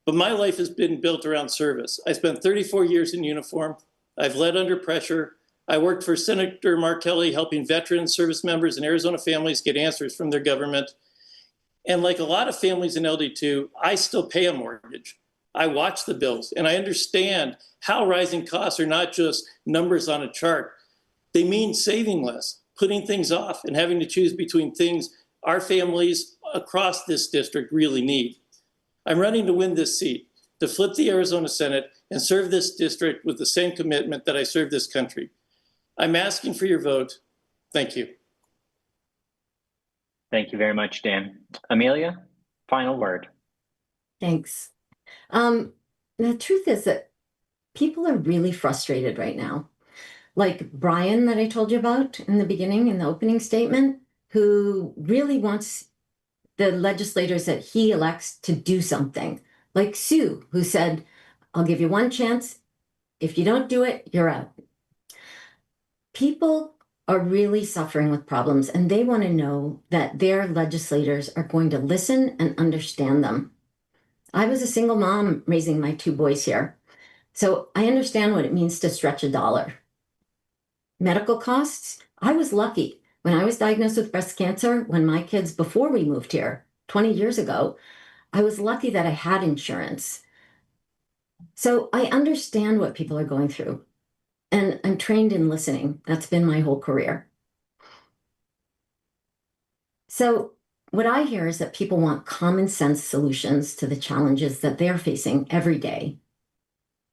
But my life has been built around service. I spent 34 years in uniform. I've led under pressure. I worked for Senator Mark Kelly, helping veterans, service members, and Arizona families get answers from their government. And like a lot of families in LD2, I still pay a mortgage. I watch the bills, and I understand how rising costs are not just numbers on a chart. They mean saving less, putting things off, and having to choose between things our families across this district really need. I'm running to win this seat, to flip the Arizona Senate and serve this district with the same commitment that I serve this country. I'm asking for your vote. Thank you. Thank you very much, Dan. Amelia, final word. Thanks. The truth is that people are really frustrated right now. Like Brian that I told you about in the beginning, in the opening statement, who really wants the legislators that he elects to do something. Like Sue, who said, I'll give you one chance. If you don't do it, you're out. People are really suffering with problems, and they want to know that their legislators are going to listen and understand them. I was a single mom raising my 2 boys here, so I understand what it means to stretch a dollar. Medical costs, I was lucky. When I was diagnosed with breast cancer, when my kids, before we moved here 20 years ago, I was lucky that I had insurance. So I understand what people are going through, and I'm trained in listening. That's been my whole career. So what I hear is that people want common sense solutions to the challenges that they're facing every day.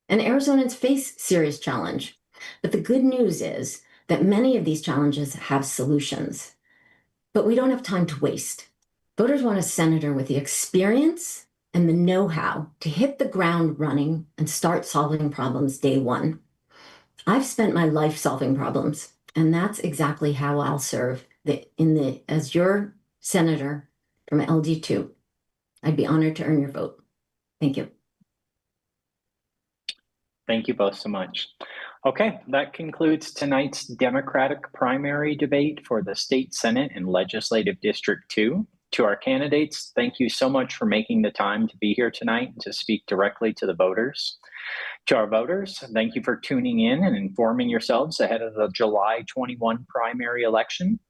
And Arizonans face serious challenge. But the good news is that many of these challenges have solutions. But we don't have time to waste. Voters want a senator with the experience and the know-how to hit the ground running and start solving problems day one. I've spent my life solving problems, and that's exactly how I'll serve as your senator from LD2. I'd be honored to earn your vote. Thank you. Thank you both so much. Okay, that concludes tonight's Democratic primary debate for the State Senate in Legislative District 2. To our candidates, thank you so much for making the time to be here tonight and to speak directly to the voters. To our voters, thank you for tuning in and informing yourselves ahead of the July 21 primary election.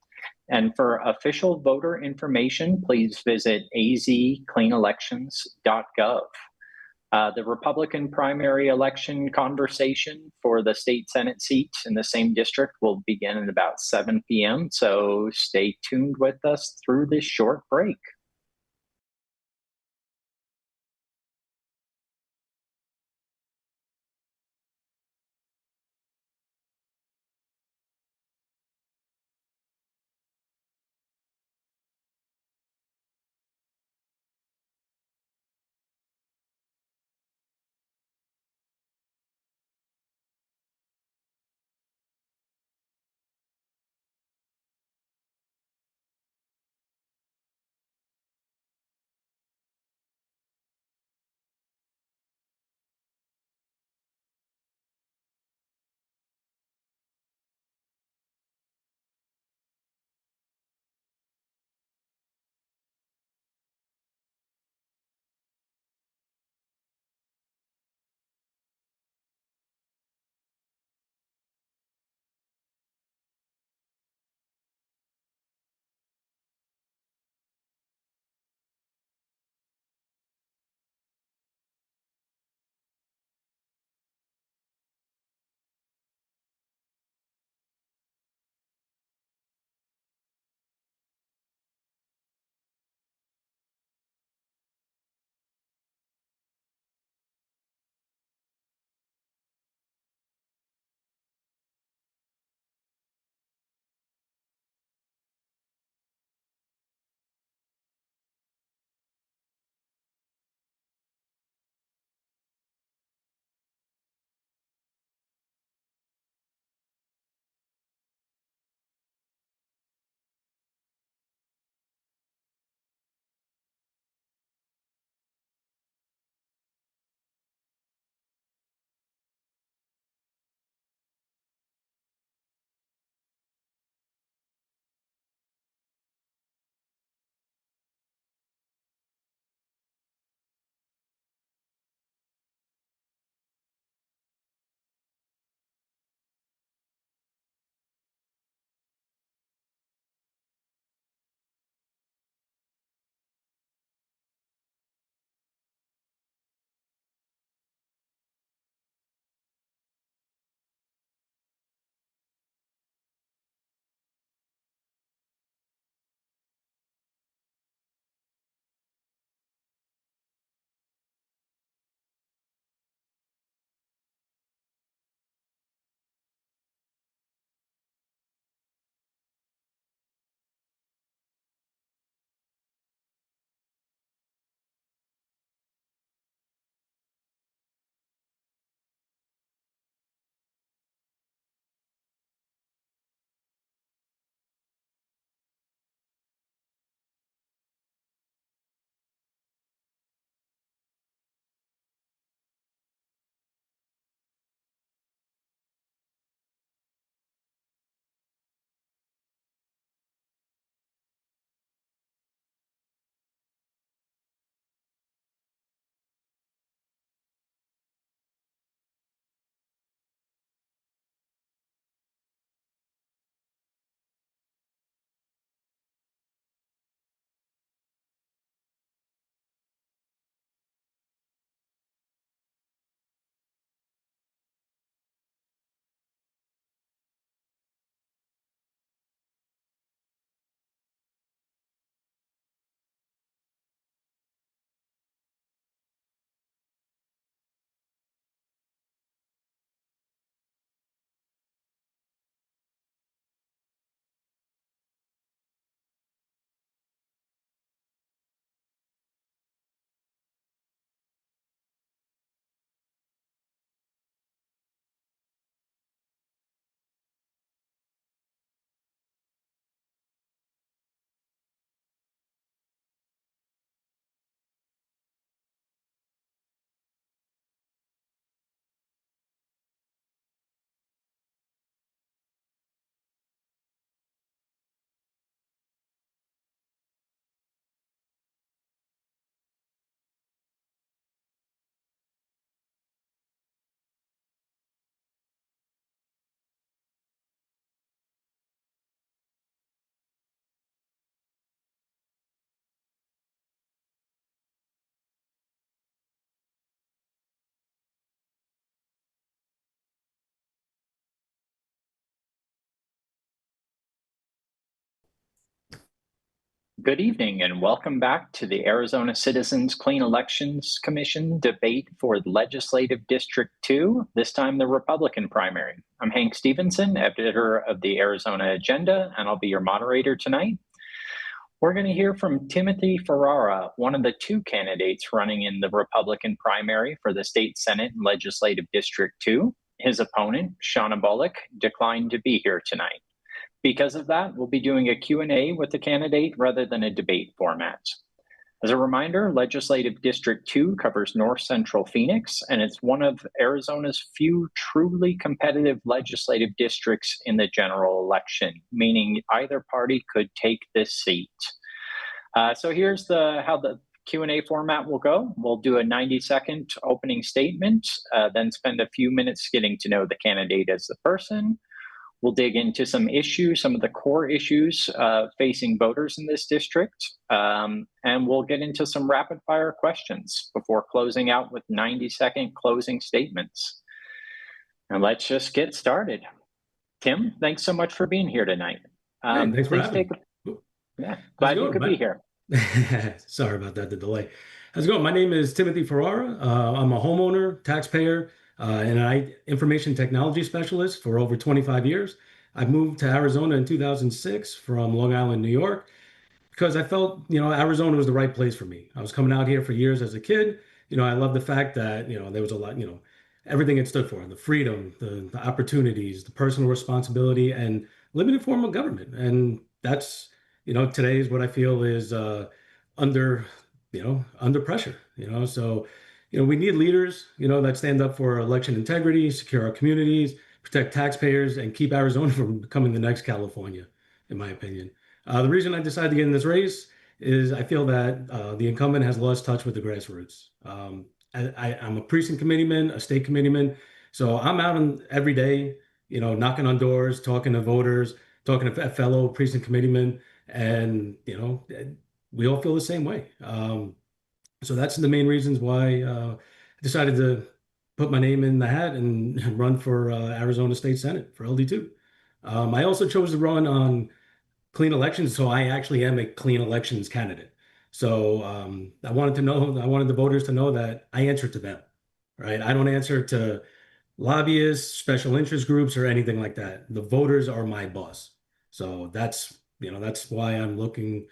And for official voter information, please visit azcleanelections.gov. The Republican primary election conversation for the state Senate seat in the same district will begin at about 7 p.m. So stay tuned with us through this short break. Good evening and welcome back to the Arizona Citizens Clean Elections Commission debate for Legislative District 2, this time the Republican primary. I'm Hank Stevenson, editor of the Arizona Agenda, and I'll be your moderator tonight. We're going to hear from Timothy Ferrara, one of the two candidates running in the Republican primary for the State Senate and Legislative District 2. His opponent, Shauna Bullock, declined to be here tonight. Because of that, we'll be doing a Q&A with the candidate rather than a debate format. As a reminder, Legislative District 2 covers North Central Phoenix, and it's one of Arizona's few truly competitive legislative districts in the general election, meaning either party could take this seat. So here's how the Q&A format will go. We'll do a 90-second opening statement, then spend a few minutes getting to know the candidate as the person. We'll dig into some issues, some of the core issues facing voters in this district, and we'll get into some rapid fire questions before closing out with 90-second closing statements. And let's just get started. Tim, thanks so much for being here tonight. Hey, thanks for having me. Yeah, glad you could be here. Sorry about that, the delay. How's it going? My name is Timothy Ferrara. I'm a homeowner, taxpayer, and an information technology specialist for over 25 years. I moved to Arizona in 2006 from Long Island, New York, because I felt, Arizona was the right place for me. I was coming out here for years as a kid. I love the fact that, there was a lot, everything it stood for, the freedom, the opportunities, the personal responsibility, and limited form of government. And that's, today is what I feel is under pressure, so we need leaders, that stand up for election integrity, secure our communities, protect taxpayers, and keep Arizona from becoming the next California, in my opinion. The reason I decided to get in this race is I feel that the incumbent has lost touch with the grassroots. I'm a precinct committeeman, a state committeeman, so I'm out every day, knocking on doors, talking to voters, talking to fellow precinct committeemen, and we all feel the same way. So that's the main reasons why I decided to put my name in the hat and run for Arizona State Senate for LD2. I also chose to run on clean elections, so I actually am a clean elections candidate. So I wanted the voters to know that I answer to them, right? I don't answer to lobbyists, special interest groups, or anything like that. The voters are my boss. So that's why I'm looking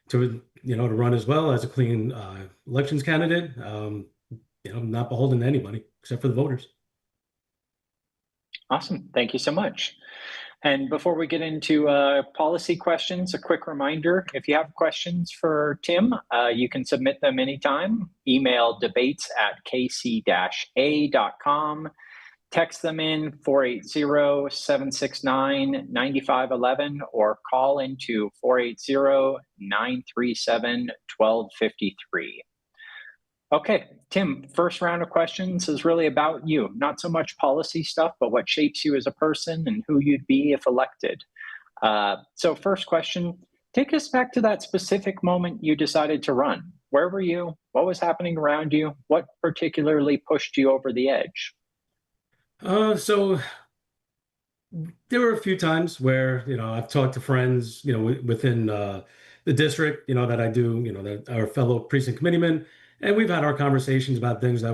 to run as well as a clean elections candidate. Not beholden to anybody except for the voters. Awesome. Thank you so much. And before we get into policy questions, a quick reminder, if you have questions for Tim, you can submit them anytime. Email debates@kc-a.com. Text them in 480-769-9511 or call into 480-937-1253. Okay, Tim, first round of questions is really about you. Not so much policy stuff, but what shapes you as a person and who you'd be if elected. So first question, take us back to that specific moment you decided to run. Where were you? What was happening around you? What particularly pushed you over the edge? So there were a few times where, I've talked to friends, within the district, that I do, that are fellow precinct committeemen, and we've had our conversations about things that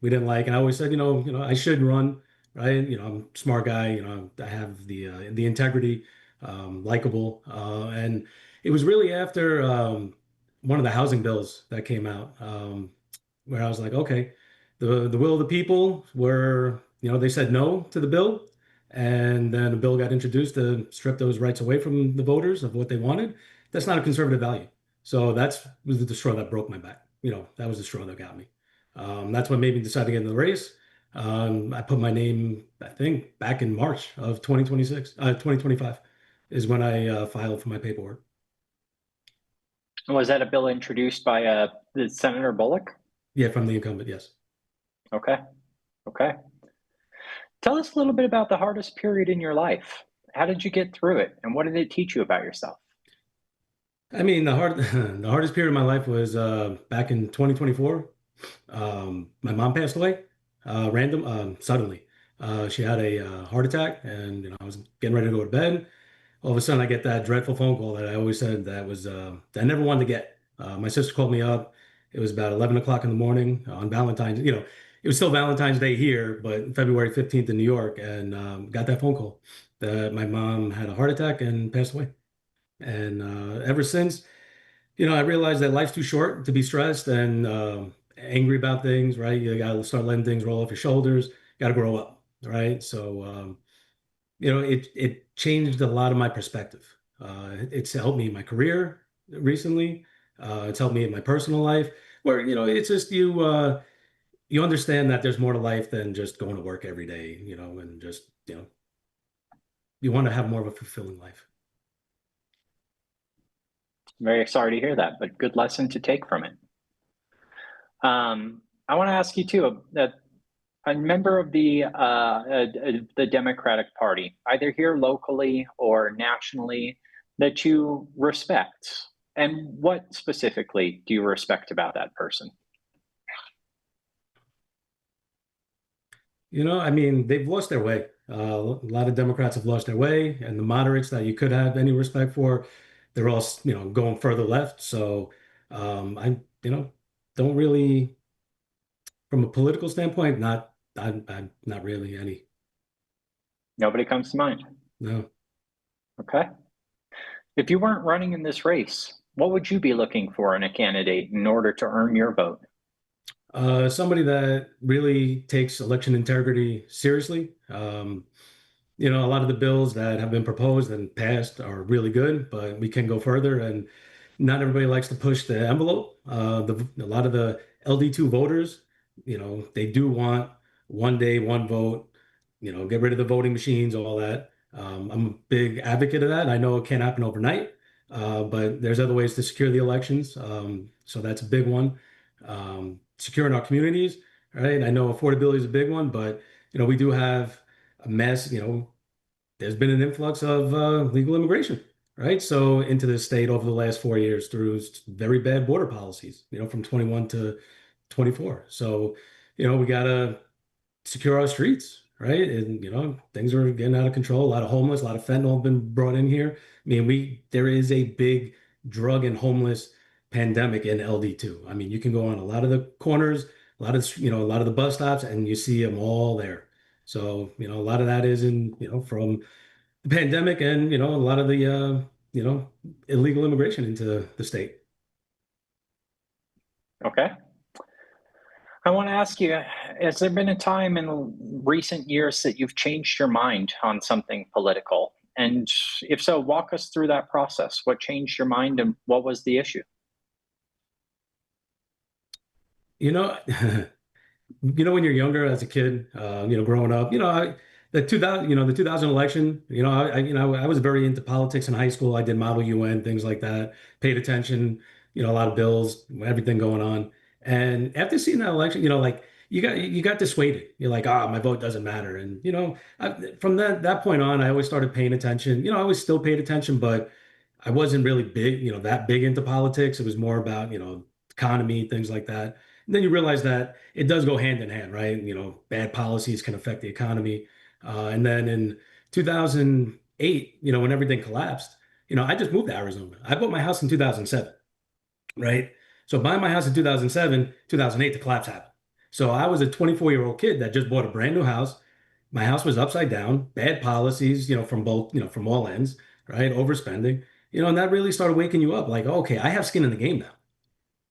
we didn't like. And I always said, I should run, right? I'm a smart guy, I have the integrity, likable. And it was really after one of the housing bills that came out, where I was like, okay, the will of the people were, they said no to the bill. And then a bill got introduced to strip those rights away from the voters of what they wanted. That's not a conservative value. So was the straw that broke my back. That was the straw that got me. That's what made me decide to get in the race. I put my name, I think, back in March of 2025 is when I filed for my paperwork. Was that a bill introduced by Senator Bullock? Yeah, from the incumbent, yes. Okay. Tell us a little bit about the hardest period in your life. How did you get through it? And what did it teach you about yourself? I mean, the hardest period of my life was back in 2024. My mom passed away suddenly. She had a heart attack, and I was getting ready to go to bed. all of a sudden I get that dreadful phone call that I always said that was that I never wanted to get. My sister called me up. It was about 11 o'clock in the morning on Valentine's. It was still Valentine's Day here, but February 15th in New York, and got that phone call that my mom had a heart attack and passed away. And ever since, I realized that life's too short to be stressed and angry about things, right? You got to start letting things roll off your shoulders. Got to grow up, right? So, it changed a lot of my perspective. It's helped me in my career recently. It's helped me in my personal life, where it's just you understand that there's more to life than just going to work every day, and just you want to have more of a fulfilling life. Very sorry to hear that, but good lesson to take from it. I want to ask you too, that a member of the Democratic Party, either here locally or nationally, that you respect, and what specifically do you respect about that person? I mean, they've lost their way. A lot of Democrats have lost their way, and the moderates that you could have any respect for, they're all, going further left. So, I, don't really, from a political standpoint, I'm not really any. Nobody comes to mind. No. Okay. If you weren't running in this race, what would you be looking for in a candidate in order to earn your vote? Somebody that really takes election integrity seriously. A lot of the bills that have been proposed and passed are really good, but we can go further. And not everybody likes to push the envelope. A lot of the LD2 voters, they do want one day, one vote, get rid of the voting machines, all that. I'm a big advocate of that. I know it can't happen overnight, but there's other ways to secure the elections. So that's a big one. Securing our communities, right? I know affordability is a big one, but we do have a mess. There's been an influx of legal immigration, right? So into the state over the last 4 years through very bad border policies, from 21 to 24. So, we gotta secure our streets, right? And things are getting out of control. A lot of homeless, a lot of fentanyl have been brought in here. I mean, there is a big drug and homeless pandemic in LD2. I mean, you can go on a lot of the corners, a lot of the bus stops, and you see them all there. So, a lot of that is from the pandemic and, a lot of the, illegal immigration into the state. Okay. I want to ask you, has there been a time in recent years that you've changed your mind on something political? And if so, walk us through that process. What changed your mind and what was the issue? When you're younger as a kid, growing up, the 2000 election, I was very into politics in high school. I did Model UN, things like that, paid attention, a lot of bills, everything going on. And after seeing that election, like you got dissuaded. You're like, my vote doesn't matter. And, from that point on, I always started paying attention. I always still paid attention, but I wasn't really big, that big into politics. It was more about, economy, things like that. And then you realize that it does go hand in hand, right? Bad policies can affect the economy. And then in 2008, when everything collapsed, I just moved to Arizona. I bought my house in 2007, right? So buying my house in 2007, 2008, the collapse happened. So I was a 24-year-old kid that just bought a brand new house. My house was upside down, bad policies, from both, from all ends, right? Overspending, and that really started waking you up like, okay, I have skin in the game now.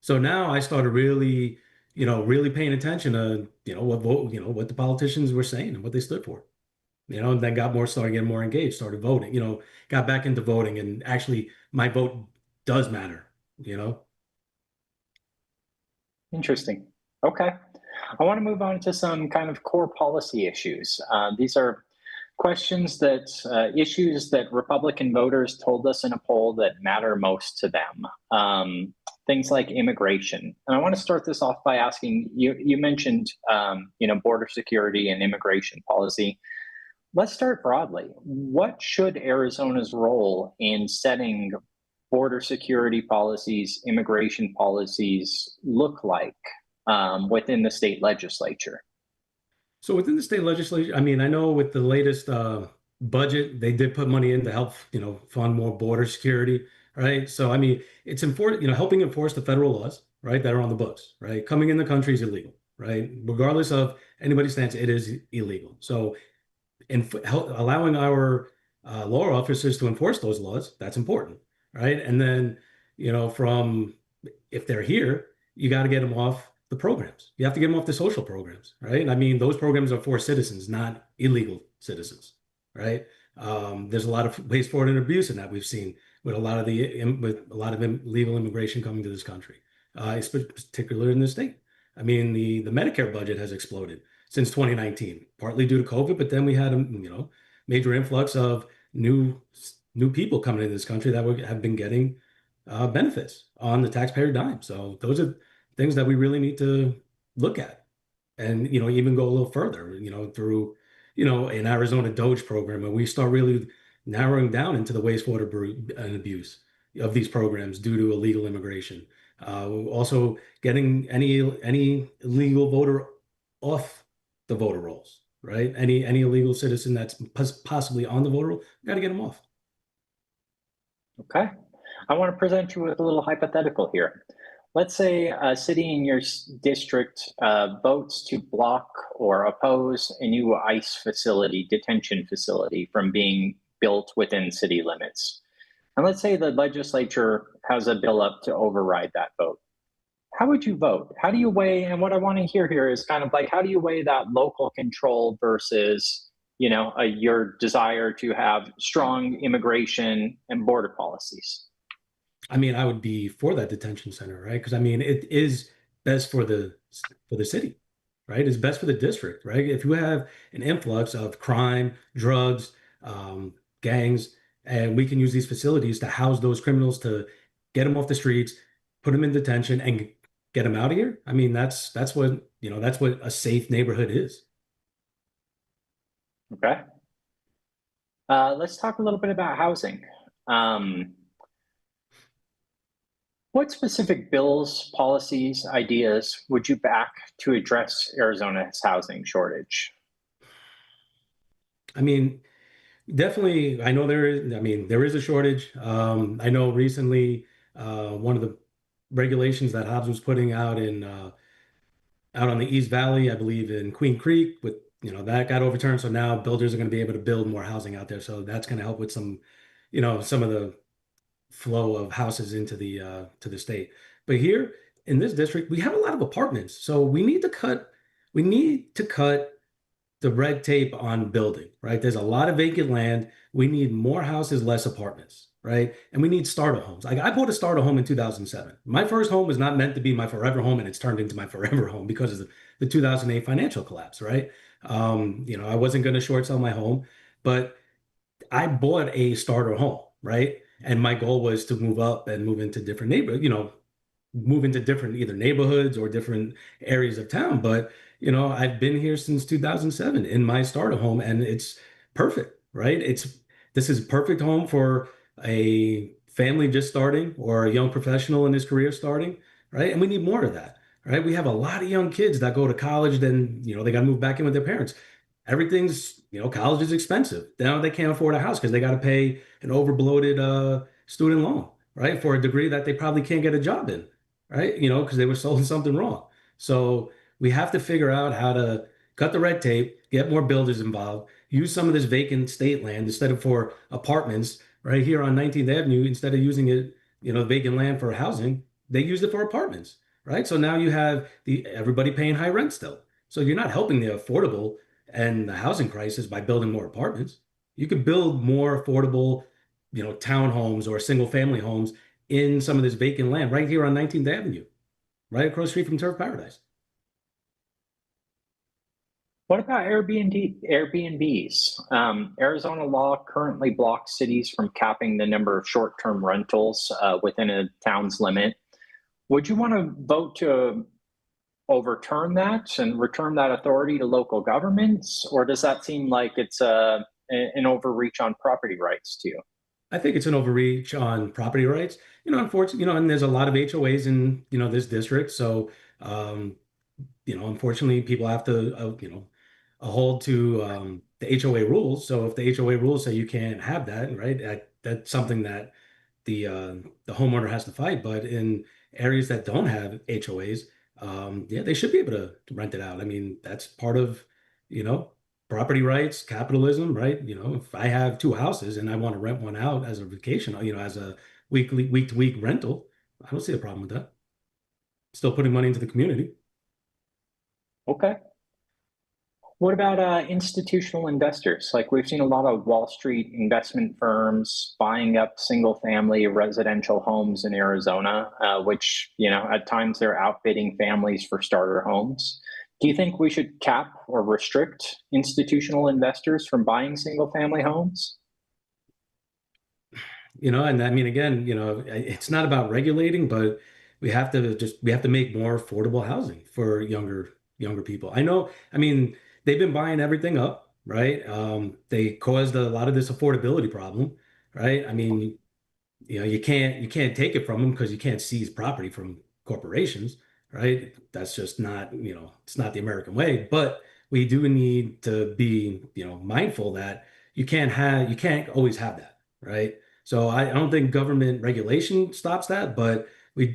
So now I started really, really paying attention to, what the politicians were saying and what they stood for, and then started getting more engaged, started voting, got back into voting, and actually my vote does matter. Interesting. Okay. I want to move on to some kind of core policy issues. These are issues that Republican voters told us in a poll that matter most to them. Things like immigration. And I want to start this off by asking you mentioned, border security and immigration policy. Let's start broadly. What should Arizona's role in setting border security policies, immigration policies look like within the state legislature? So within the state legislature, I mean, I know with the latest budget, they did put money in to help, fund more border security, right? So, I mean, it's important, helping enforce the federal laws, right, that are on the books, right? Coming in the country is illegal, right? Regardless of anybody's stance, it is illegal. So, allowing our law officers to enforce those laws, that's important, right? And then, from if they're here, you got to get them off the programs. You have to get them off the social programs, right? And I mean, those programs are for citizens, not illegal citizens, right? There's a lot of waste, fraud, and abuse in that we've seen with a lot of illegal immigration coming to this country, particularly in the state. I mean, the Medicare budget has exploded since 2019, partly due to COVID, but then we had a major influx of new people coming into this country that have been getting benefits on the taxpayer dime. So those are things that we really need to look at, and even go a little further. Through an Arizona Doge program, and we start really narrowing down into the wastewater and abuse of these programs due to illegal immigration. Also, getting any illegal voter off the voter rolls, right? Any illegal citizen that's possibly on the voter roll, got to get them off. Okay. I want to present you with a little hypothetical here. Let's say a city in your district votes to block or oppose a new ICE facility, detention facility, from being built within city limits. And let's say the legislature has a bill up to override that vote. How would you vote? How do you weigh, and what I want to hear here is kind of like, how do you weigh that local control versus, your desire to have strong immigration and border policies? I mean, I would be for that detention center, right? Because I mean, it is best for the city, right? It's best for the district, right? If you have an influx of crime, drugs, gangs, and we can use these facilities to house those criminals, to get them off the streets, put them in detention, and get them out of here. I mean, that's what that's what a safe neighborhood is. Okay. Let's talk a little bit about housing. What specific bills, policies, ideas would you back to address Arizona's housing shortage? I mean, definitely, I know there is a shortage. I know recently one of the regulations that Hobbs was putting out out on the East Valley, I believe in Queen Creek, with that got overturned. So now builders are going to be able to build more housing out there. So that's going to help with some of the flow of houses into the state. But here in this district, we have a lot of apartments. So we need to cut the red tape on building, right? There's a lot of vacant land. We need more houses, less apartments, right? And we need starter homes. Like, I bought a starter home in 2007. My first home was not meant to be my forever home, and it's turned into my forever home because of the 2008 financial collapse, right? I wasn't going to short sell my home, but I bought a starter home, right? And my goal was to move up and move into different move into different either neighborhoods or different areas of town. But, I've been here since 2007 in my starter home, and it's perfect, right? This is a perfect home for a family just starting or a young professional in his career starting, right? And we need more of that, right? We have a lot of young kids that go to college, then, they got to move back in with their parents. Everything's, college is expensive. Now they can't afford a house because they got to pay an over bloated student loan, right? For a degree that they probably can't get a job in, right? Because they were sold something wrong. So we have to figure out how to cut the red tape, get more builders involved, use some of this vacant state land instead of for apartments right here on 19th Avenue. Instead of using it, vacant land for housing, they use it for apartments, right? So now you have everybody paying high rent still. So you're not helping the affordable and the housing crisis by building more apartments. You could build more affordable, townhomes or single family homes in some of this vacant land right here on 19th Avenue, right across the street from Turf Paradise. What about Airbnbs? Arizona law currently blocks cities from capping the number of short-term rentals within a town's limit. Would you want to vote to overturn that and return that authority to local governments, or does that seem like it's an overreach on property rights to you? I think it's an overreach on property rights. Unfortunately, and there's a lot of HOAs in this district, so unfortunately, people have to hold to the HOA rules. So if the HOA rules say you can't have that, right, that's something that the homeowner has to fight. But in areas that don't have HOAs, yeah, they should be able to rent it out. I mean, that's part of, you know, property rights, capitalism, right? You know, if I have two houses and I want to rent one out as a vacation, you know, as a week to week rental, I don't see a problem with that. Still putting money into the community. Okay. What about institutional investors? Like we've seen a lot of Wall Street investment firms buying up single family residential homes in Arizona, which, you know, at times they're outbidding families for starter homes. Do you think we should cap or restrict institutional investors from buying single family homes? You know, and I mean, again, you know, it's not about regulating, but we have to make more affordable housing for younger people. I know, I mean, they've been buying everything up, right? They caused a lot of this affordability problem, right? I mean, you know, you can't take it from them because you can't seize property from corporations, right? That's just not, you know, it's not the American way. But we do need to be, you know, mindful that you can't always have that, right? So I don't think government regulation stops that, but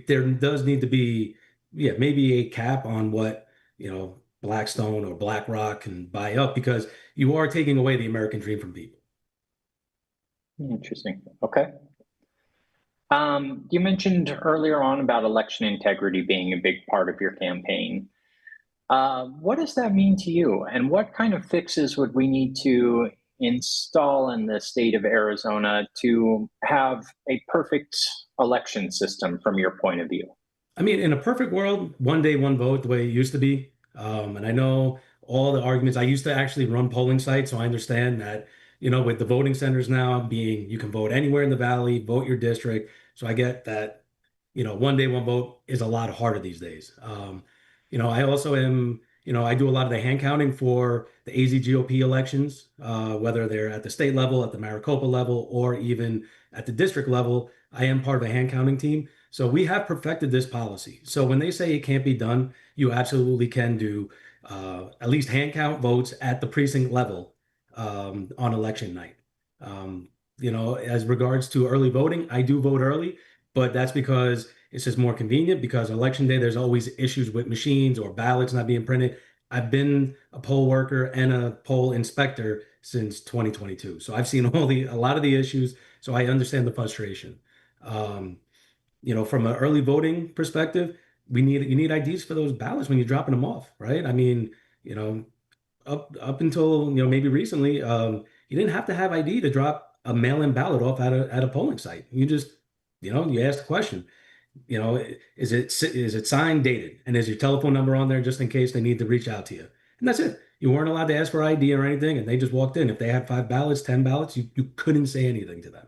there does need to be, yeah, maybe a cap on what, you know, Blackstone or BlackRock can buy up because you are taking away the American dream from people. Interesting. Okay. You mentioned earlier on about election integrity being a big part of your campaign. What does that mean to you? And what kind of fixes would we need to install in the state of Arizona to have a perfect election system from your point of view? I mean, in a perfect world, one day, one vote, the way it used to be. And I know all the arguments. I used to actually run polling sites, so I understand that, you know, with the voting centers now being, you can vote anywhere in the valley, vote your district. So I get that, you know, one day, one vote is a lot harder these days. You know, I also am, you know, I do a lot of the hand counting for the AZGOP elections, whether they're at the state level, at the Maricopa level, or even at the district level. I am part of a hand counting team. So we have perfected this policy. So when they say it can't be done, you absolutely can do at least hand count votes at the precinct level on election night. Um, you know, as regards to early voting, I do vote early, but that's because it's just more convenient because election day, there's always issues with machines or ballots not being printed. I've been a poll worker and a poll inspector since 2022. So I've seen a lot of the issues. So I understand the frustration. Um, you know, from an early voting perspective, you need IDs for those ballots when you're dropping them off, right? I mean, you know, up until, you know, maybe recently, you didn't have to have ID to drop a mail-in ballot off at a polling site. You just, you know, you ask the question, you know, is it signed, dated, and is your telephone number on there just in case they need to reach out to you? And that's it. You weren't allowed to ask for ID or anything, and they just walked in. If they had 5 ballots, 10 ballots, you couldn't say anything to them.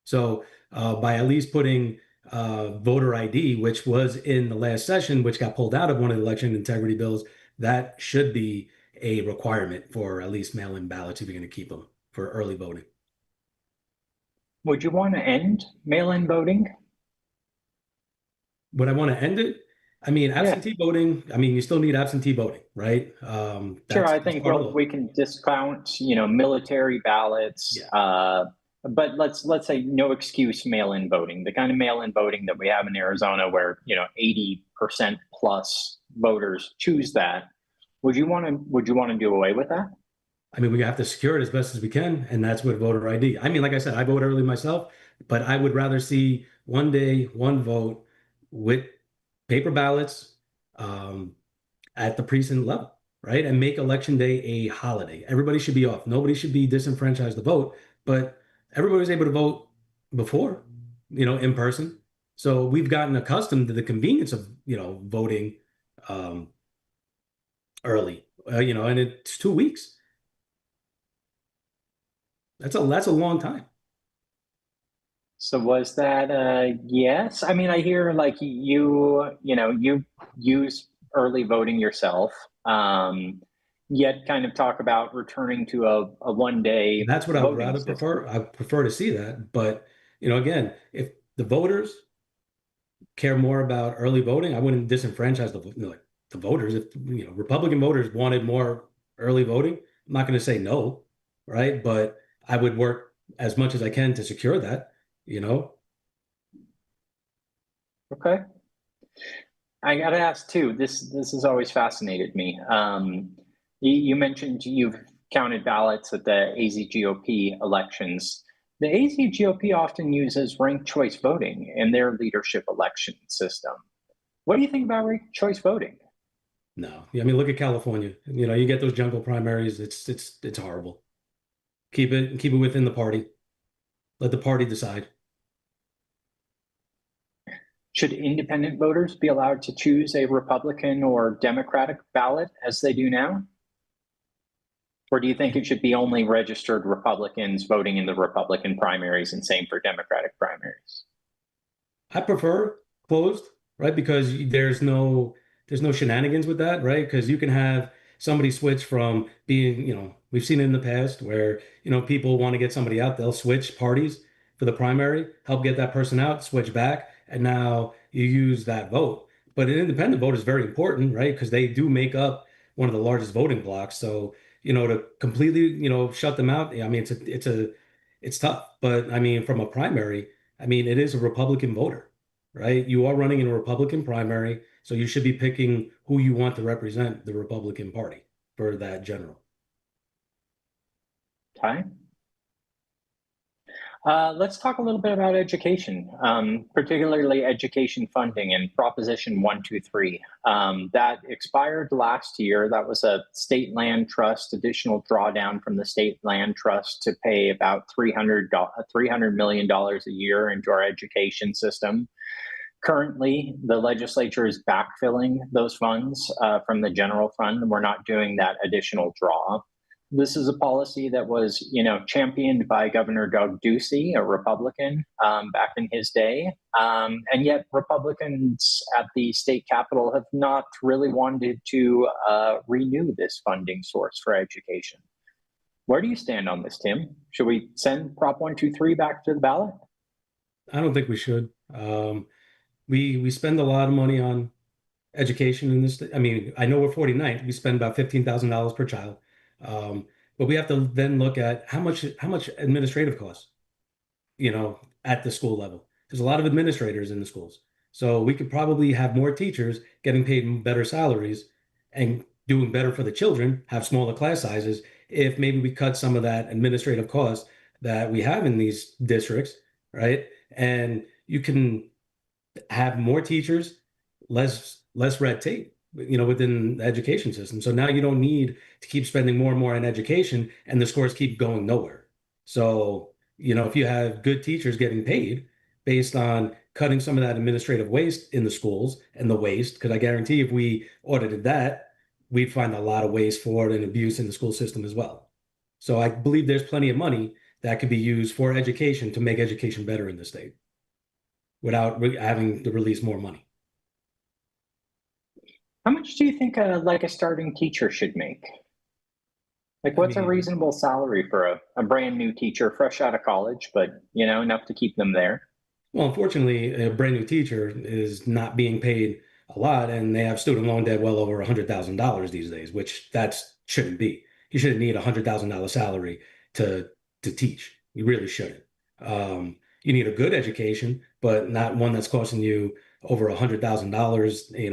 So by at least putting voter ID, which was in the last session, which got pulled out of one of the election integrity bills, that should be a requirement for at least mail-in ballots if you're going to keep them for early voting. Would you want to end mail-in voting? Would I want to end it? I mean, absentee voting, I mean, you still need absentee voting, right? Sure, I That's think part of the we can discount, you know, military ballots, Yeah. but let's say no excuse mail-in voting, the kind of mail-in voting that we have in Arizona, where, you know, 80% plus voters choose that. Would you want to do away with that? I mean, we have to secure it as best as we can, and that's with voter ID. I mean, like I said, I vote early myself, but I would rather see one day, one vote with paper ballots um, at the precinct level, right? And make election day a holiday. Everybody should be off. Nobody should be disenfranchised to vote, but everybody was able to vote before, you know, in person. So we've gotten accustomed to the convenience of, you know, voting um, early, you know, and it's 2 weeks. That's a long time. So was that yes? I mean, I hear like you know, you use early voting yourself, yet kind of talk about returning to a one day That's what I would voting rather system. prefer. I prefer to see that. But, you know, again, if the voters care more about early voting, I wouldn't disenfranchise the voters. If, you know, Republican voters wanted more early voting, I'm not going to say no, right? But I would work as much as I can to secure that, you know? Okay. I got to ask too, this has always fascinated me. You mentioned you've counted ballots at the AZGOP elections. The AZGOP often uses ranked choice voting in their leadership election system. What do you think about ranked choice voting? No. I mean, look at California. You know, you get those jungle primaries, it's horrible. Keep it within the party. Let the party decide. Should independent voters be allowed to choose a Republican or Democratic ballot as they do now? Or do you think it should be only registered Republicans voting in the Republican primaries and same for Democratic primaries? I prefer closed, right? Because there's no shenanigans with that, right? Because you can have somebody switch from being, we've seen it in the past where, people want to get somebody out, they'll switch parties for the primary, help get that person out, switch back, and now you use that vote. But an independent vote is very important, right? Because they do make up one of the largest voting blocks. So, to completely, shut them out, I mean, it's tough. But I mean, from a primary, I mean, it is a Republican voter, right? You are running in a Republican primary, so you should be picking who you want to represent the Republican Party for that general. Okay. Let's talk a little bit about education, particularly education funding and Proposition 123. That expired last year. That was a state land trust, additional drawdown from the state land trust to pay about $300 million a year into our education system. Currently, the legislature is backfilling those funds from the general fund, and we're not doing that additional draw. This is a policy that was, championed by Governor Doug Ducey, a Republican, back in his day. And yet Republicans at the state capitol have not really wanted to renew this funding source for education. Where do you stand on this, Tim? Should we send Prop 123 back to the ballot? I don't think we should. We spend a lot of money on education in this. I mean, I know we're 49th. We spend about $15,000 per child. But we have to then look at how much administrative costs, at the school level. There's a lot of administrators in the schools. So we could probably have more teachers getting paid better salaries and doing better for the children, have smaller class sizes, if maybe we cut some of that administrative cost that we have in these districts, right? And you can have more teachers, less red tape, within the education system. So now you don't need to keep spending more and more on education, and the scores keep going nowhere. So, if you have good teachers getting paid based on cutting some of that administrative waste in the schools and the waste, because I guarantee if we audited that, we'd find a lot of waste, fraud, and abuse in the school system as well. So I believe there's plenty of money that could be used for education to make education better in the state without having to release more money. How much do you think a starting teacher should make? Like, what's a reasonable salary for a brand new teacher, fresh out of college, but enough to keep them there? Well, unfortunately, a brand new teacher is not being paid a lot, and they have student loan debt well over $100,000 these days, which that shouldn't be. You shouldn't need a $100,000 salary to teach. You really shouldn't. You need a good education, but not one that's costing you over $100,000,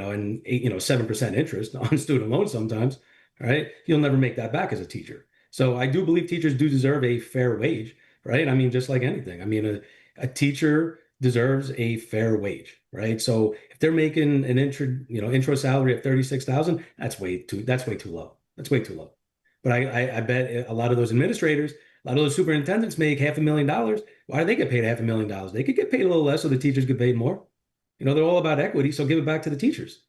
and 7% interest on student loans sometimes, right? You'll never make that back as a teacher. So I do believe teachers do deserve a fair wage, right? I mean, just like anything. I mean, a teacher deserves a fair wage, right? So if they're making an intro salary of 36,000, that's way too low. That's way too low. But I bet a lot of those administrators, a lot of those superintendents make $500,000. Why do they get paid $500,000? They could get paid a little less so the teachers get paid more. They're all about equity, so give it back to the teachers.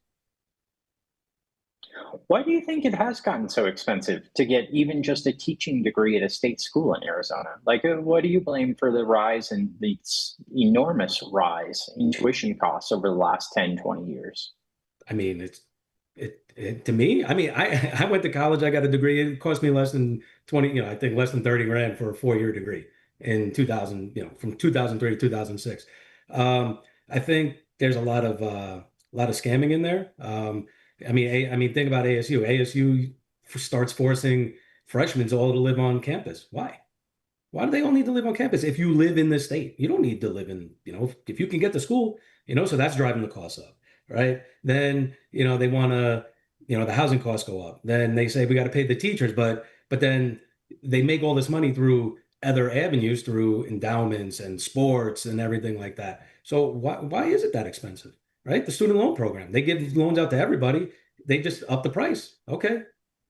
Why do you think it has gotten so expensive to get even just a teaching degree at a state school in Arizona? Like, what do you blame for the rise in the enormous rise in tuition costs over the last 10, 20 years? I mean, to me, I mean, I went to college, I got a degree. It cost me less than 20, I think less than 30 grand for a 4-year degree in 2000, from 2003 to 2006. I think there's a lot of scamming in there. I mean, think about ASU. ASU starts forcing freshmen all to live on campus. Why? Why do they all need to live on campus? If you live in the state, you don't need to live in, if you can get to school, so that's driving the costs up, right? Then, they want to, the housing costs go up. Then they say we got to pay the teachers, but then they make all this money through other avenues, through endowments and sports and everything like that. So why is it that expensive, right? The student loan program, they give loans out to everybody. They just up the price. Okay.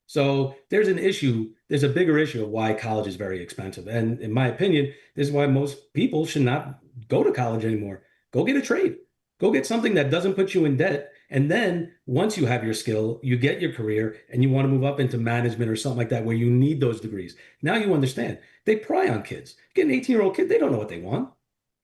So there's an issue. There's a bigger issue of why college is very expensive. And in my opinion, this is why most people should not go to college anymore. Go get a trade. Go get something that doesn't put you in debt. And then once you have your skill, you get your career and you want to move up into management or something like that where you need those degrees. Now you understand. They pry on kids. Get an 18-year-old kid, they don't know what they want.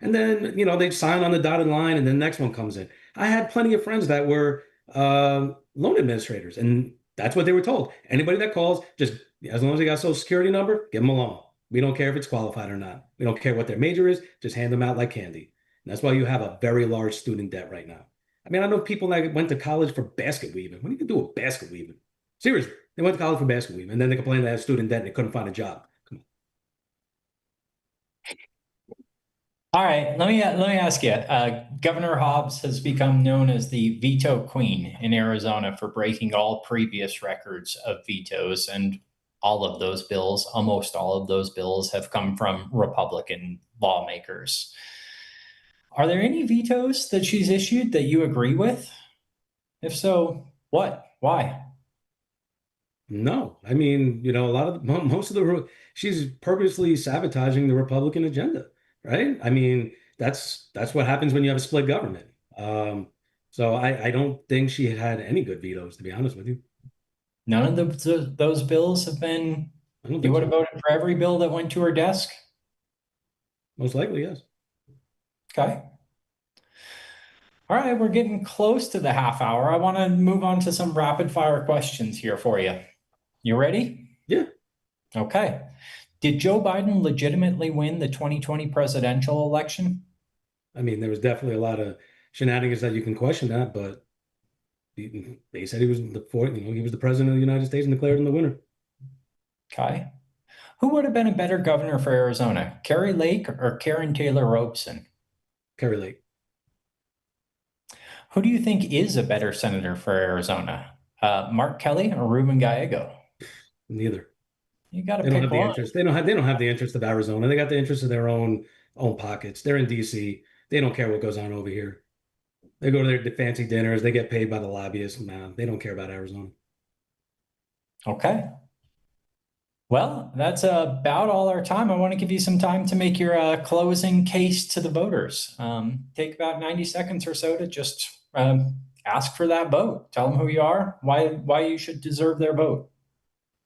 And then, they sign on the dotted line and the next one comes in. I had plenty of friends that were loan administrators, and that's what they were told. Anybody that calls, just as long as they got a social security number, give them a loan. We don't care if it's qualified or not. We don't care what their major is. Just hand them out like candy. And that's why you have a very large student debt right now. I mean, I know people that went to college for basket weaving. What do you do with basket weaving? Seriously, they went to college for basket weaving, and then they complained they had student debt and they couldn't find a job. Come on. All right, let me ask you. Governor Hobbs has become known as the veto queen in Arizona for breaking all previous records of vetoes, and all of those bills, almost all of those bills, have come from Republican lawmakers. Are there any vetoes that she's issued that you agree with? If so, what? Why? No, I mean, she's purposely sabotaging the Republican agenda, right? I mean, that's what happens when you have a split government. So I don't think she had any good vetoes, to be honest with you. None of those bills have been. You would have voted for every bill that went to her desk? Most likely, yes. Okay. All right, we're getting close to the half hour. I want to move on to some rapid fire questions here for you. You ready? Yeah. Okay. Did Joe Biden legitimately win the 2020 presidential election? I mean, there was definitely a lot of shenanigans that you can question that, but they said he was he was the president of the United States and declared him the winner. Okay. Who would have been a better governor for Arizona, Kari Lake or Karen Taylor Robson? Kari Lake. Who do you think is a better senator for Arizona, Mark Kelly or Ruben Gallego? Neither. You got to They don't pick have the one. interest. They don't have the interest of Arizona. They got the interest of their own pockets. They're in DC. They don't care what goes on over here. They go to their fancy dinners. They get paid by the lobbyists. Man, they don't care about Arizona. Okay. Well, that's about all our time. I want to give you some time to make your closing case to the voters. Take about 90 seconds or so to just ask for that vote. Tell them who you are, why you should deserve their vote.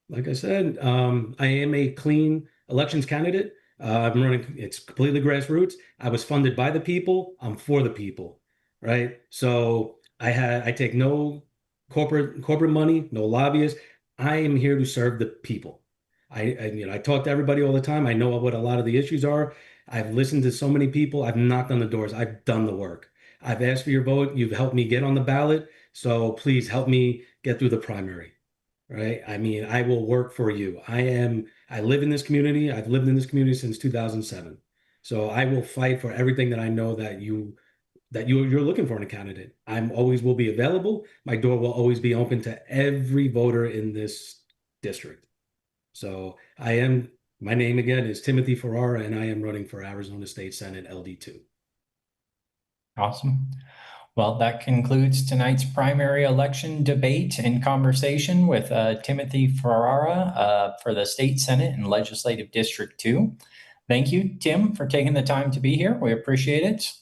Like I said, I am a clean elections candidate. I'm running, it's completely grassroots. I was funded by the people. I'm for the people, right? So I take no corporate money, no lobbyists. I am here to serve the people. I talk to everybody all the time. I know what a lot of the issues are. I've listened to so many people. I've knocked on the doors. I've done the work. I've asked for your vote. You've helped me get on the ballot. So please help me get through the primary, right? I mean, I will work for you. I live in this community. I've lived in this community since 2007. So I will fight for everything that I know that you're looking for in a candidate. I'm always will be available. My door will always be open to every voter in this district. So my name again is Timothy Ferrara, and I am running for Arizona State Senate LD2. Awesome. Well, that concludes tonight's primary election debate and conversation with Timothy Ferrara for the State Senate and Legislative District 2. Thank you, Tim, for taking the time to be here. We appreciate it.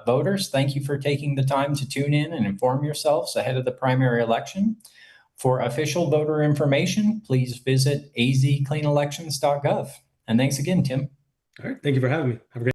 Voters, thank you for taking the time to tune in and inform yourselves ahead of the primary election. For official voter information, please visit azcleanelections.gov. And thanks again, Tim. All right. Thank you for having me. Have a great